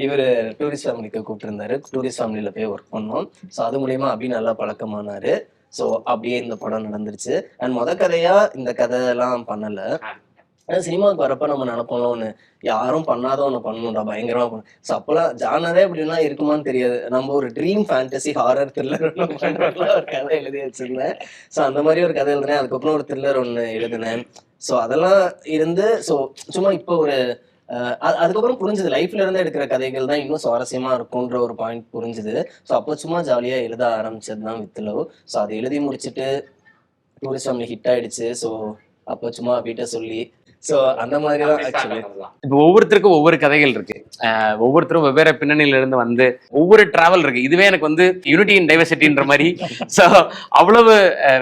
இவர் டூரிஸ்ட் ஃபேமிலிக்கு கூப்பிட்டுருந்தாரு. டூரிஸ்ட் ஃபேமிலியில போய் ஒர்க் பண்ணோம். ஸோ அது மூலியமா அப்படி நல்லா பழக்கமானாரு. ஸோ அப்படியே இந்த படம் நடந்துருச்சு. அண்ட் கதையா இந்த கதையெல்லாம் பண்ணல. ஏன்னா சினிமாவுக்கு வரப்ப நம்ம நினைப்போம்ல, ஒன்று யாரும் பண்ணாத ஒன்று பண்ணணும்டா, பயங்கரமா பண்ணணும். ஸோ அப்போலாம் ஜானரே அப்படிலாம் இருக்குமான்னு தெரியாது. நம்ம ஒரு ட்ரீம் ஃபேண்டசி ஹாரர் த்ரில்லர் ஒரு கதை எழுதி வச்சிருந்தேன். ஸோ அந்த மாதிரி ஒரு கதை எழுதினேன். அதுக்கப்புறம் ஒரு த்ரில்லர் ஒன்று எழுதினேன். ஸோ அதெல்லாம் இருந்து ஸோ சும்மா இப்போ ஒரு அதுக்கப்புறம் புரிஞ்சுது, லைஃப்ல இருந்து எடுக்கிற கதைகள் தான் இன்னும் சுவாரஸ்யமா இருக்கும்ன்ற ஒரு பாயிண்ட் புரிஞ்சுது. ஸோ அப்போ சும்மா ஜாலியா எழுத ஆரம்பிச்சது தான் வித் லவ். ஸோ அதை எழுதி முடிச்சுட்டு டூரிஸ்ட் ஃபேமிலி ஹிட் ஆயிடுச்சு. ஸோ அப்போ சும்மா வீட்டை சொல்லி ஸோ அந்த மாதிரி தான் ஆக்சுவலி. இப்போ ஒவ்வொருத்தருக்கும் ஒவ்வொரு கதைகள் இருக்கு. ஒவ்வொருத்தரும் வெவ்வேறு பின்னணியில இருந்து வந்து ஒவ்வொரு டிராவல் இருக்கு. இதுவே எனக்கு வந்து யூனிட்டி இன் டைவர்சிட்டின்ற மாதிரி. ஸோ அவ்வளவு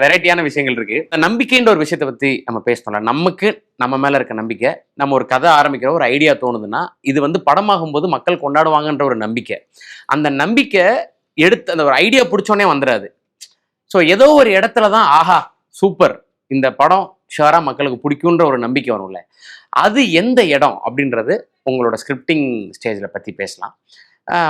வெரைட்டியான விஷயங்கள் இருக்கு. நம்பிக்கைன்ற ஒரு விஷயத்தை பத்தி நம்ம பேசணும்ல. நமக்கு நம்ம மேல இருக்க நம்பிக்கை, நம்ம ஒரு கதை ஆரம்பிக்கிற ஒரு ஐடியா தோணுதுன்னா இது வந்து படமாகும் போது மக்கள் கொண்டாடுவாங்கன்ற ஒரு நம்பிக்கை. அந்த நம்பிக்கை எடுத்து அந்த ஒரு ஐடியா பிடிச்சோன்னே வந்துடாது. ஸோ ஏதோ ஒரு இடத்துல தான் ஆஹா சூப்பர் இந்த படம் ஷுவரா மக்களுக்கு பிடிக்குன்ற ஒரு நம்பிக்கை வரும்ல. அது எந்த இடம் அப்படின்றது உங்களோட ஸ்கிரிப்டிங் ஸ்டேஜில் பற்றி பேசலாம்.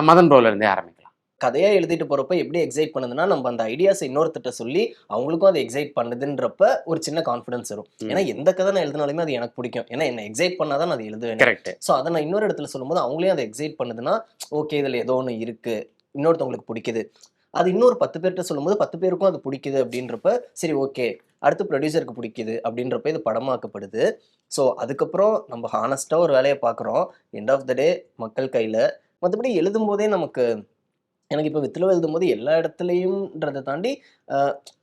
மதன் ப்ரோல இருந்தே ஆரம்பிக்கலாம். கதையா எழுதிட்டு போறப்ப எப்படி எக்ஸைட் பண்ணுதுன்னா, நம்ம அந்த ஐடியாஸை இன்னொருத்திட்ட சொல்லி அவங்களுக்கும் அதை எக்ஸைட் பண்ணுதுன்றப்ப ஒரு சின்ன கான்ஃபிடன்ஸ் வரும். ஏன்னா எந்த கதை நான் எழுதினாலுமே அது எனக்கு பிடிக்கும். ஏன்னா என்ன எக்ஸைட் பண்ணாதான் நான் அதை எழுதுவேன். கரெக்ட். ஸோ அதை நான் இன்னொரு இடத்துல சொல்லும்போது அவங்களையும் அதை எக்ஸைட் பண்ணுதுன்னா, ஓகே இதில் ஏதோ ஒன்று இருக்கு, இன்னொருத்தவங்களுக்கு பிடிக்குது. அது இன்னொரு 10 பேர்கிட்ட சொல்லும்போது 10 பேருக்கும் அது பிடிக்குது அப்படின்றப்ப சரி ஓகே அடுத்து ப்ரொடியூசருக்கு பிடிக்குது அப்படின்றப்ப இது படமாக்கப்படுது. ஸோ அதுக்கப்புறம் நம்ம ஹானஸ்டாக ஒரு வேலையை பார்க்குறோம். எண்ட் ஆஃப் த டே மக்கள் கையில். மற்றபடி எழுதும் போதே நமக்கு, எனக்கு இப்போ வித்தில் எழுதும் போது எல்லா இடத்துலையும்ன்றதை தாண்டி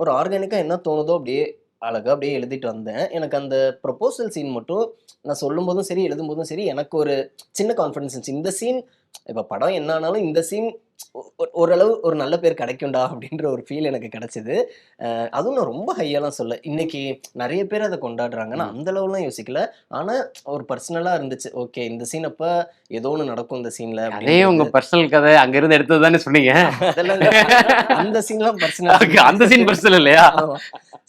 ஒரு ஆர்கானிக்காக என்ன தோணுதோ அப்படியே அழகாக அப்படியே எழுதிட்டு வந்தேன். எனக்கு அந்த ப்ரொபோசல் சீன் மட்டும் நான் சொல்லும் போதும் சரி எழுதும் போதும் சரி எனக்கு ஒரு சின்ன கான்ஃபிடன்ஸ் இருந்துச்சு. இந்த சீன் இப்போ படம் என்ன ஆனாலும் இந்த சீன் ஓரளவு ஒரு நல்ல பேர் கிடைக்கும்டா அப்படின்ற ஒரு ஃபீல் எனக்கு கிடைச்சிது. அதுவும் நான் ரொம்ப ஹையாலாம் சொல்ல, இன்னைக்கு நிறைய பேர் அதை கொண்டாடுறாங்க, நான் அந்த அளவுலாம் யோசிக்கல. ஆனால் ஒரு பர்சனலாக இருந்துச்சு, ஓகே இந்த சீன் அப்போ ஏதோ ஒன்று நடக்கும் இந்த சீனில். அதே உங்க பர்சனல் கதை அங்கிருந்து எடுத்தது தானே சொன்னீங்க. அதெல்லாம் அந்த சீன்லாம் பர்சனல், அந்த சீன் பர்சனல் இல்லையா?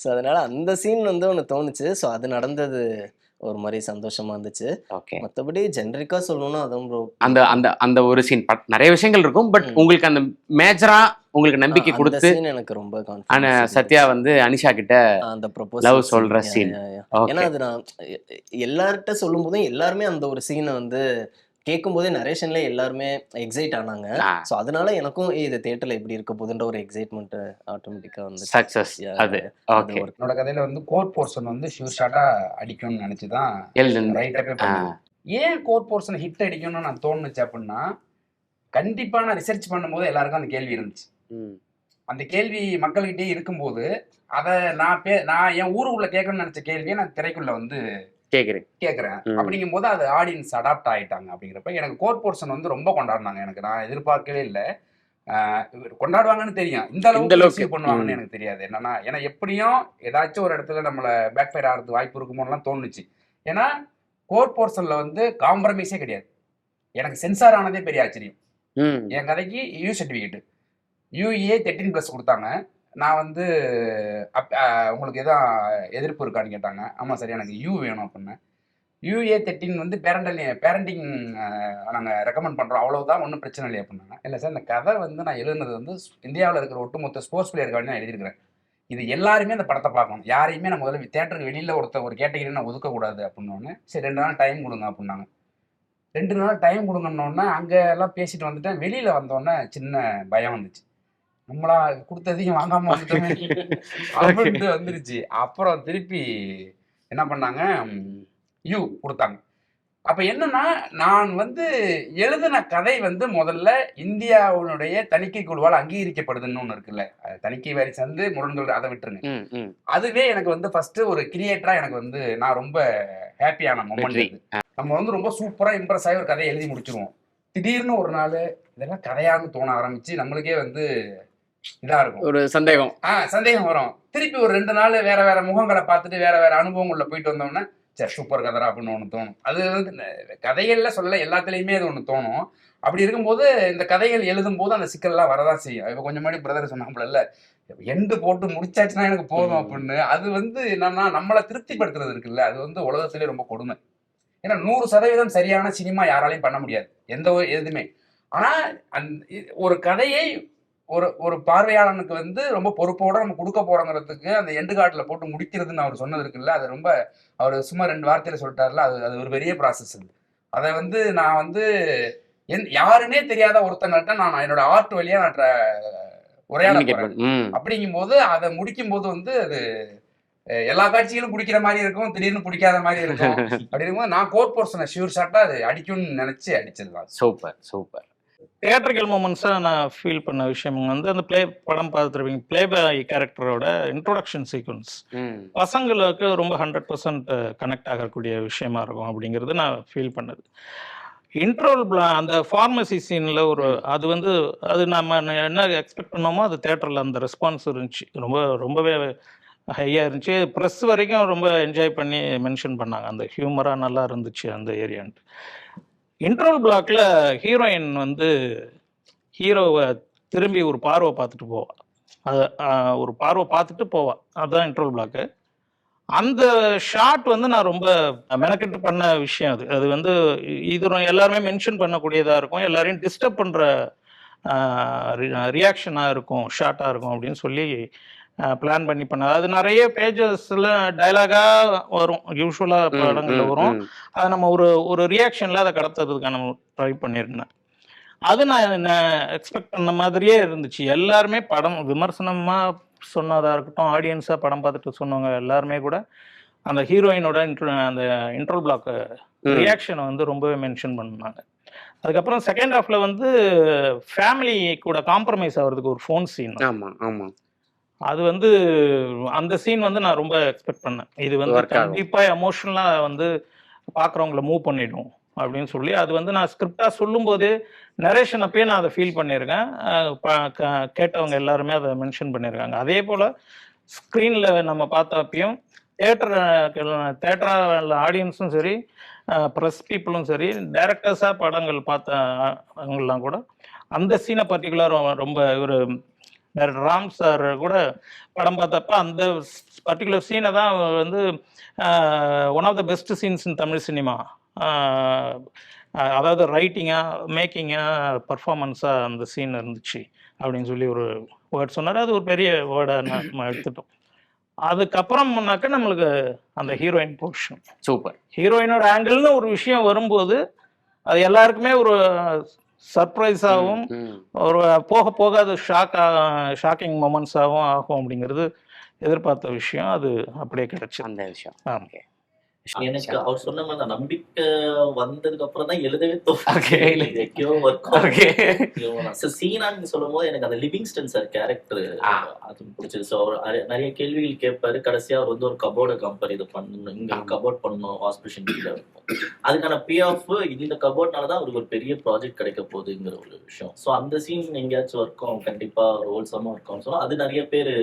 ஸோ அதனால அந்த சீன் வந்து ஒன்று தோணுச்சு. ஸோ அது நடந்தது ஒரு மாதிரி சந்தோஷமா இருந்துச்சு. ஓகே. மற்றபடி ஜெனரிக்கா சொல்லணும்னா அதுவும் ப்ரோ அந்த அந்த அந்த ஒரு சீன் நிறைய விஷயங்கள் இருக்கும். பட் உங்களுக்கு அந்த மேஜரா உங்களுக்கு நம்பிக்கை கொடுத்து எனக்கு ரொம்ப கான்ஃபிடன்ஸ். சத்யா வந்து அனிஷா கிட்ட அந்த ப்ரொபோசல் லவ் சொல்ற சீன். ஏன்னா அது நான் எல்லார்கிட்ட சொல்லும் போதும் எல்லாருமே அந்த ஒரு சீனை வந்து கேட்கும் போதே நரேஷன்ல எல்லாருமே எக்ஸைட் ஆனாங்க. ஸோ அதனால எனக்கும் இது தியேட்டர்ல எப்படி இருக்க போதுன்ற ஒரு எக்ஸைட்மெண்ட் ஆட்டோமேட்டிக்கா வந்து சக்சஸ். அது ஓகே. என்னோட கதையில வந்து கோர் போர்ஷன் வந்து ஷூர் ஷாட்டா அடிக்கணும்னு நினைச்சுதான் ரைட்டாவே பண்ணேன். ஏன் கோர் போர்ஷன் ஹிட் அடிக்கணும்னு நான் தோணுச்சு அப்படின்னா, கண்டிப்பா நான் ரிசர்ச் பண்ணும்போது எல்லாருக்கும் அந்த கேள்வி இருந்துச்சு. அந்த கேள்வி மக்கள்கிட்டே இருக்கும்போது அதை நான் என் ஊருக்குள்ள கேட்கணும்னு நினைச்ச கேள்வியை நான் திரைக்குள்ள வந்து கேட்குறேன். அப்படிங்கும் போது அது ஆடியன்ஸ் அடாப்ட் ஆயிட்டாங்க. அப்படிங்கிறப்ப எனக்கு கோர் போர்ஷன் வந்து ரொம்ப கொண்டாடினாங்க. எனக்கு நான் எதிர்பார்க்கவே இல்லை. கொண்டாடுவாங்கன்னு தெரியும், இந்த அளவுக்கு பண்ணுவாங்கன்னு எனக்கு தெரியாது. என்னன்னா ஏன்னா எப்படியும் ஏதாச்சும் ஒரு இடத்துல நம்மள பேக் ஃபயர் ஆகிறதுக்கு வாய்ப்பு இருக்குமோலாம் தோணுச்சு. ஏன்னா கோர் போர்ஷன்ல வந்து காம்ப்ரமைஸே கிடையாது. எனக்கு சென்சார் ஆனதே பெரிய ஆச்சரியம். என் கதைக்கு யூ சர்டிஃபிகேட் UA 13+ கொடுத்தாங்க. நான் வந்து உங்களுக்கு எதுவும் எதிர்ப்பு இருக்கான்னு கேட்டாங்க. ஆமாம் சார் எனக்கு யூ வேணும் அப்படின்னேன். UA13 வந்து பேரண்டிங் நாங்கள் ரெக்கமெண்ட் பண்ணுறோம், அவ்வளோதான், ஒன்றும் பிரச்சனை இல்லை அப்படின்னாங்க. இல்லை சார், இந்த கதை வந்து நான் எழுதுனது வந்து இந்தியாவில் இருக்கிற ஒட்டுமொத்த ஸ்போர்ட்ஸ் பிளேயருக்காண்டி நான் எழுதியிருக்கிறேன். இது எல்லாருமே அந்த படத்தை பார்க்கணும், யாரையுமே நான் முதல்ல தேட்டருக்கு வெளியில் ஒரு கேட்டகரி நான் ஒதுக்கக்கூடாது அப்படின்னோடனே, சரி 2 நாள் டைம் கொடுங்க அப்படின்னாங்க. 2 நாள் டைம் கொடுங்கன்னொன்னே அங்கே எல்லாம் பேசிட்டு வந்துட்டேன். வெளியில் வந்தோடனே சின்ன பயம் வந்துச்சு, நம்மளா கொடுத்ததையும் வாங்காமல் வந்துட்டோமே அப்படின்ட்டு வந்துருச்சு. அப்புறம் திருப்பி என்ன பண்ணாங்க, யூ கொடுத்தாங்க. அப்போ என்னன்னா, நான் வந்து எழுதின கதை வந்து முதல்ல இந்தியாவுடைய தணிக்கை குழுவால் அங்கீகரிக்கப்படுதுன்னு ஒன்று இருக்குல்ல, தணிக்கை வாரிசு வந்து முரண்கள், அதை விட்டுருங்க. அதுவே எனக்கு வந்து ஃபர்ஸ்ட் ஒரு கிரியேட்டரா எனக்கு வந்து நான் ரொம்ப ஹாப்பியான மொமெண்ட் இது. நம்ம வந்து ரொம்ப சூப்பரா இம்ப்ரெஸ் ஆகி ஒரு கதையை எழுதி முடிச்சிருவோம். திடீர்னு ஒரு நாள் இதெல்லாம் கதையான்னு தோண ஆரம்பிச்சு நம்மளுக்கே வந்து இதா இருக்கும், ஒரு சந்தேகம் வரும். திருப்பி ஒரு 2 நாள் வேற வேற முகங்களை பார்த்துட்டு வேற வேற அனுபவங்கள்ல போயிட்டு வந்தோம்னா சரி சூப்பர் கதைரா அப்படின்னு ஒன்று தோணும். அது வந்து கதைகள்ல சொல்ல எல்லாத்துலேயுமே அது ஒன்று தோணும். அப்படி இருக்கும்போது இந்த கதைகள் எழுதும் போது அந்த சிக்கல்லாம் வரதான் செய்யும். இப்போ கொஞ்சம் முன்னாடி பிரதர் சொன்னாங்கல்ல, எண்டு போட்டு முடிச்சாச்சுன்னா எனக்கு போதும் அப்படின்னு. அது வந்து என்னன்னா, நம்மளை திருப்திப்படுத்துறது இருக்குல்ல, அது வந்து உலகத்திலே ரொம்ப கொடுமை. ஏன்னா 100% சரியான சினிமா யாராலையும் பண்ண முடியாது, எந்த ஒரு எதுவுமே. ஆனா ஒரு கதையை ஒரு பார்வையாளனுக்கு வந்து ரொம்ப பொறுப்போட நம்ம கொடுக்க போறோங்கிறதுக்கு அந்த எண்டு கார்டில் போட்டு முடிக்கிறதுன்னு அவர் சொன்னது இருக்குல்ல, அது ரொம்ப, அவர் சும்மா 2 வார்த்தையில சொல்லிட்டாருல, அது ஒரு பெரிய ப்ராசஸ். அதை வந்து நான் வந்து யாருன்னே தெரியாத ஒருத்தங்கள்ட்ட நான் என்னோட ஆர்ட் வழியா நான் உரையாட போறேன். அப்படிங்கும் போது அதை முடிக்கும் போது வந்து அது எல்லா காட்சிகளும் பிடிக்கிற மாதிரி இருக்கும், திடீர்னு பிடிக்காத மாதிரி இருக்கும். அப்படி இருக்கும்போது நான் கோட் போர்ஷனை ஷியூர் ஷாட்டா அது அடிக்கும்னு நினைச்சு அடிச்சிடலாம். Super super. தியேட்டரிக்கல் மூமெண்ட்ஸாக நான் ஃபீல் பண்ண விஷயம் வந்து அந்த படம் பார்த்துருப்பீங்க, பிளே பாய் கேரக்டரோட இன்ட்ரோடக்ஷன் சீக்வன்ஸ் பசங்களுக்கு ரொம்ப 100% கனெக்ட் ஆகக்கூடிய விஷயமா இருக்கும் அப்படிங்கிறது நான் ஃபீல் பண்ணது. இன்ட்ரோல் அந்த ஃபார்மசி சீனில் அது வந்து அது நம்ம என்ன எக்ஸ்பெக்ட் பண்ணோமோ அது தேட்டரில் அந்த ரெஸ்பான்ஸ் இருந்துச்சு, ரொம்பவே ஹையாக இருந்துச்சு. ப்ரெஸ் வரைக்கும் ரொம்ப என்ஜாய் பண்ணி மென்ஷன் பண்ணாங்க, அந்த ஹியூமராக நல்லா இருந்துச்சு அந்த ஏரியான்ட்டு. இன்ட்ரோல் பிளாக்ல ஹீரோயின் வந்து ஹீரோவை திரும்பி ஒரு பார்வை பார்த்துட்டு போவா, ஒரு பார்வை பார்த்துட்டு போவா, அதுதான் இன்ட்ரோல் பிளாக்கு. அந்த ஷாட் வந்து நான் ரொம்ப மெனக்கெட்டு பண்ண விஷயம். அது வந்து இது எல்லாருமே மென்ஷன் பண்ணக்கூடியதாக இருக்கும், எல்லாரையும் டிஸ்டர்ப் பண்ணுற ரியாக்ஷனாக இருக்கும், ஷார்ட்டாக இருக்கும் அப்படின்னு சொல்லி பிளான் பண்ணி பண்ணது. அது நிறைய பேஜஸில் டைலாகாக வரும், யூஸ்வலாக படங்களில் வரும். அதை நம்ம ஒரு ரியாக்ஷனில் அதை கடத்துறதுக்கான நம்ம ட்ரை பண்ணியிருந்தேன். அது நான் எக்ஸ்பெக்ட் பண்ண மாதிரியே இருந்துச்சு. எல்லாருமே படம் விமர்சனமாக சொன்னதாக இருக்கட்டும், ஆடியன்ஸாக படம் பார்த்துட்டு சொன்னவங்க எல்லாருமே கூட அந்த ஹீரோயினோட அந்த இன்ட்ரோல் பிளாக் ரியாக்ஷனை வந்து ரொம்பவே மென்ஷன் பண்ணாங்க. அதுக்கப்புறம் செகண்ட் ஹாஃப்ல வந்து ஃபேமிலி கூட காம்ப்ரமைஸ் ஆகிறதுக்கு ஒரு ஃபோன் சீன். ஆமாம் ஆமாம், அது வந்து அந்த சீன் வந்து நான் ரொம்ப எக்ஸ்பெக்ட் பண்ணேன், இது வந்து கண்டிப்பாக எமோஷனலாக வந்து பார்க்குறவங்கள மூவ் பண்ணிடும் அப்படின்னு சொல்லி. அது வந்து நான் ஸ்கிரிப்டாக சொல்லும்போது நரேஷன் அப்பயே நான் அதை ஃபீல் பண்ணியிருக்கேன், கேட்டவங்க எல்லாருமே அதை மென்ஷன் பண்ணியிருக்காங்க. அதே போல் ஸ்க்ரீனில் நம்ம பார்த்தப்பையும் தேட்டரில் ஆடியன்ஸும் சரி, ப்ரெஸ் பீப்புளும் சரி, டைரக்டர்ஸாக படங்கள் பார்த்தவங்கலாம் கூட அந்த சீனை பர்டிகுலர் ரொம்ப ஒரு ராம் சார் கூட படம் பார்த்தப்ப அந்த பர்டிகுலர் சீனை தான் வந்து one of the best scenes in Tamil cinema, அதாவது ரைட்டிங்காக மேக்கிங்காக பர்ஃபார்மன்ஸாக அந்த சீன் இருந்துச்சு அப்படின்னு சொல்லி ஒரு வேர்ட் சொன்னார். அது ஒரு பெரிய வேர்டை நம்ம எடுத்துட்டோம். அதுக்கப்புறம்னாக்க நம்மளுக்கு அந்த ஹீரோயின் போர்ஷன், சூப்பர் ஹீரோயினோட ஆங்கிள்னு ஒரு விஷயம் வரும்போது அது எல்லாருக்குமே ஒரு சர்ப்ரைஸாகவும் ஒரு போக போக அது ஷாக்கிங் மொமெண்ட்ஸாகவும் ஆகும் அப்படிங்கிறது எதிர்பார்த்த விஷயம். அது அப்படியே கிடைச்சு அந்த விஷயம். ஆமாம், எனக்கு அவர் சொன்ன மாதிரி தான் நம்பிக்கை வந்ததுக்கு அப்புறம் தான் எழுதவே தோணும். சீனா நீங்க சொல்லும் போது எனக்கு அந்த லிவிங்ஸ்டன் சார் கேரக்டர் அது பிடிச்சது. ஸோ அவர் நிறைய கேள்விகள் கேட்பாரு, கடைசியா அவர் வந்து ஒரு கபோர்டை கம்பேர் இது பண்ணணும், இங்க கபோர்ட் பண்ணணும், ஹாஸ்பிஷன் அதுக்கான பே ஆஃப் இந்த கபோர்ட்னாலதான் அவருக்கு ஒரு பெரிய ப்ராஜெக்ட் கிடைக்க போகுதுங்கிற ஒரு விஷயம். ஸோ அந்த சீன் எங்கேயாச்சும் இருக்கும், கண்டிப்பா ஹோல்சமா இருக்கும். ஸோ அது நிறைய பேர்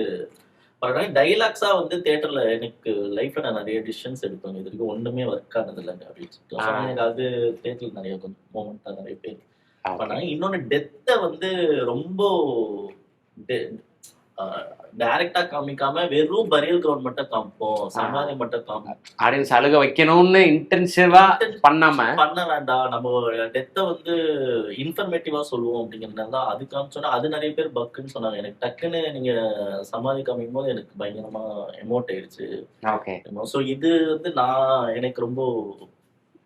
டைலாக்ஸா வந்து தியேட்டர்ல எனக்கு லைஃப்ல நான் நிறைய டிசிஷன்ஸ் எடுப்பேன், இது வரைக்கும் ஒண்ணுமே ஒர்க் ஆனது இல்லைங்க அப்படின்னு சொல்லிட்டு. எனக்கு அது தியேட்டர்ல நிறைய மோமெண்டா நிறைய பேர் பண்ணாங்க. இன்னொன்னு டெத்தை வந்து ரொம்ப டைரக்டா காமிக்காம வெறும் பரியல் கிரவுண்ட் மட்டும் காமிப்போம், சமாதி மட்டும் காமிப்போம், ஆடியன்ஸ் அழுக வைக்கணும்னு இன்டென்சிவா பண்ணாம பண்ண வேண்டாம், நம்ம டெத்தை வந்து இன்ஃபர்மேட்டிவா சொல்லுவோம் அப்படிங்கிறதுனால தான் அது காமிச்சோன்னா அது நிறைய பேர் பக்குன்னு சொன்னாங்க. எனக்கு டக்குன்னு நீங்க சமாதி காமிக்கும் போது எனக்கு பயங்கரமா எமோட் ஆயிடுச்சு. ஓகே. ஸோ இது வந்து எனக்கு ரொம்ப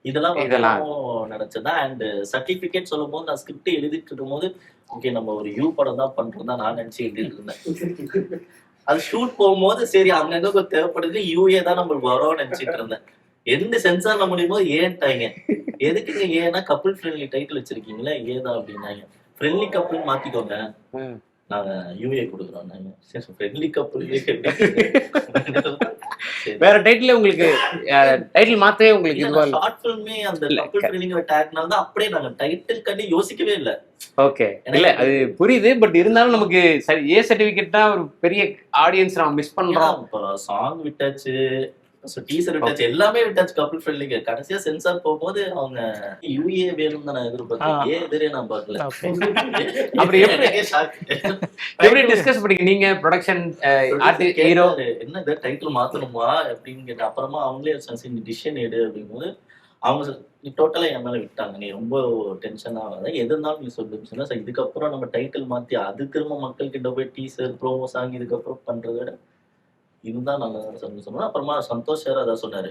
இதெல்லாம் நினைச்சேன். அண்ட் சர்டிபிகேட் சொல்லும் போது நான் ஸ்கிரிப்ட் எழுதிட்டு இருக்கும் போது ஓகே நம்ம ஒரு யூ படம் தான் பண்றோம் தான் நான் நினைச்சு எழுதிட்டு இருந்தேன். அது ஷூட் போகும்போது சரி அங்கங்க கொஞ்சம் தேவைப்படுது யூஏ தான் நம்மளுக்கு வரும்னு நினைச்சிட்டு இருந்தேன். எந்த சென்சார்ல முடியும் போது ஏன்ட்டாங்க, எதுக்குங்க ஏன்னா கப்புள் ஃப்ரெண்ட்லி டைட்டில் வச்சிருக்கீங்களா ஏதான் அப்படின்னாங்க. ஃப்ரெண்ட்லி கப்புள் மாத்திக்கோங்க நாங்க யூஏ கொடுக்குறோம். நாங்க சரி ஃப்ரெண்ட்லி கப்புள் வேற டைட்டில் உங்களுக்கு டைட்டில் மாத்தவே உங்களுக்கு ஷார்ட் ஃபிலிமே அந்த கப்புள் ஃப்ரெண்ட்லிங்கிற டேக்னால தான் அப்படியே நாங்க டைட்டில் கண்டி யோசிக்கவே இல்லை. ஓகே இல்ல அது புரியுது, பட் இருந்தாலும் நமக்கு ஏ சர்டிபிகேட் தான் ஒரு பெரிய ஆடியன்ஸ் நம்ம மிஸ் பண்றோம். இப்போ சாங் விட்டாச்சு, டீசர் விட்டாச்சு, எல்லாமே விட்டாச்சு கப்புள் ஃப்ரெண்ட்லிக்கு. கடைசியா சென்சார் போகும்போது அவங்க யூஏ வேணும் தான் நான் எதிர்பார்த்தேன். எதிரே நான் பார்க்கல. அப்படி எப்படி டிஸ்கஸ் பண்ணீங்க நீங்க ப்ரொடக்ஷன் ஹீரோ என்ன இதை டைட்டில் மாத்தணுமா அப்படின்னு கேட்ட அப்புறமா அவங்களே டிசிஷன் எடு அப்படிங்கும்போது அவங்க டோட்டலா என் மேல விட்டாங்க. நீ ரொம்ப டென்ஷன் ஆகாத, எது இருந்தாலும் நீ சொல்லுன்னு சொன்னா இதுக்கப்புறம் நம்ம டைட்டில் மாத்தி அது திரும்ப மக்கள் கிட்ட போய் டீசர் ப்ரோமோ சாங் இதுக்கப்புறம் பண்றதை விட இதுதான் நல்லா சொன்னோம். அப்புறமா சந்தோஷ் சார் அதான் சொன்னாரு,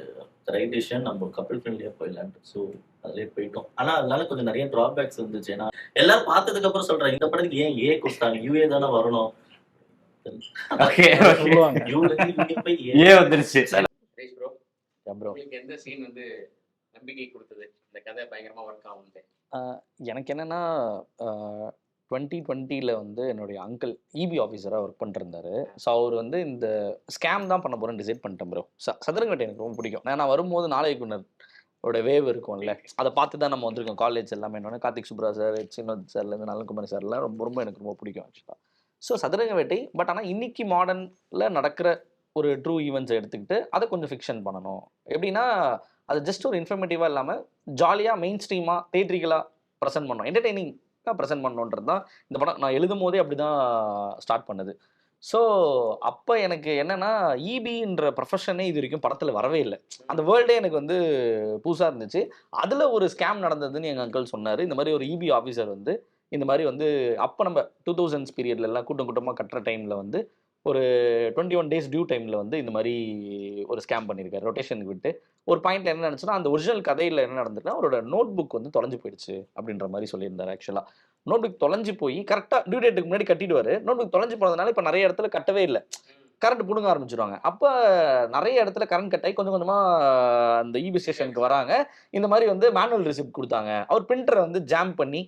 ரைட் டிசிஷன், நம்ம கப்பிள் ஃப்ரெண்ட்லியா போயிடலான்ட்டு. ஸோ அதுலேயே போயிட்டோம். ஆனா அதனால கொஞ்சம் நிறைய டிராபேக்ஸ் இருந்துச்சு. ஏன்னா எல்லாரும் பார்த்ததுக்கு அப்புறம் சொல்றேன் இந்த படத்துக்கு ஏன் ஏ கொடுத்தாங்க, யூஏ தானே வரணும். ஏ வந்துருச்சு. எந்த சீன் வந்து நம்பிக்கை கொடுத்தது இந்த கதை பயங்கரமா ஒர்க் ஆகும்? எனக்கு என்னன்னா 2020 வந்து என்னுடைய அங்கிள் இபி ஆஃபீஸராக ஒர்க் பண்ணிருந்தாரு. ஸோ அவர் வந்து இந்த ஸ்கேம் தான் பண்ண போகிறேன்னு டிசைட் பண்ணிட்டேன் ப்ரோ. சதுரங்கட்டை எனக்கு ரொம்ப பிடிக்கும். நான் வரும்போது நாளைக்குனரோட வேவ் இருக்கும்ல, அதை பார்த்து தான் நம்ம வந்திருக்கோம். காலேஜ் எல்லாமே என்னோட கார்த்திக் சுப்ரா சார், சின்னத் சார்லேருந்து நலன்குமார் சார்லாம் ரொம்ப ரொம்ப எனக்கு ரொம்ப பிடிக்கும் ஆக்சுவலாக. ஸோ சதுரங்க வேட்டை பட் ஆனால் இன்னைக்கு மாடர்னில் நடக்கிற ஒரு ட்ரூ ஈவெண்ட்ஸை எடுத்துக்கிட்டு அதை கொஞ்சம் ஃபிக்ஷன் பண்ணணும். எப்படின்னா அது ஜஸ்ட் ஒரு இன்ஃபர்மேட்டிவாக இல்லாமல் ஜாலியாக மெயின் ஸ்ட்ரீமாக தேட்ரிக்கலாக ப்ரெசென்ட் பண்ணணும், என்டர்டெய்னிங் ப்ரெசென்ட் பண்ணணுன்றது தான் இந்த படம் நான் எழுதும் போதே அப்படி தான் ஸ்டார்ட் பண்ணுது. ஸோ அப்போ எனக்கு என்னென்னா இபின்ற ப்ரொஃபஷனே இது வரைக்கும் படத்தில் வரவே இல்லை. அந்த வேர்ல்டே எனக்கு வந்து புதுசாக இருந்துச்சு. அதில் ஒரு ஸ்கேம் நடந்ததுன்னு எங்கள் அங்கிள் சொன்னார். இந்த மாதிரி ஒரு இபி ஆஃபீஸர் வந்து இந்த மாதிரி வந்து அப்போ நம்ம 2000s பீரியட்லலாம் கூட்டம் கூட்டமாக கட்டுற டைமில் வந்து ஒரு 21 days டியூ டைமில் வந்து இந்த மாதிரி ஒரு ஸ்கேம் பண்ணியிருக்காரு ரொட்டேஷனுக்கு விட்டு. ஒரு பாயிண்ட் என்ன நினச்சுன்னா அந்த ஒரிஜினல் கதையில் என்ன நடந்துட்டுனா அவரோட நோட் புக் வந்து தொலைஞ்சு போயிடுச்சு அப்படின்ற மாதிரி சொல்லியிருந்தார். ஆக்சுவலாக நோட் புக் தொலைஞ்சு போய் கரெக்டாக டியூ டேட்டுக்கு முன்னாடி கட்டிடுவார். நோட் புக் தொலைஞ்சு போனதுனால இப்போ நிறைய இடத்துல கட்டவே இல்லை, கரண்ட் பிடுங்க ஆரம்பிச்சிருவாங்க. அப்போ நிறைய இடத்துல கரண்ட் கட் ஆகி கொஞ்சம் கொஞ்சமாக அந்த இபி ஸ்டேஷனுக்கு வராங்க. இந்த மாதிரி வந்து மேனுவல் ரிசிப்ட் கொடுத்தாங்க. அவர் பிரிண்டரை வந்து ஜாம் பண்ணி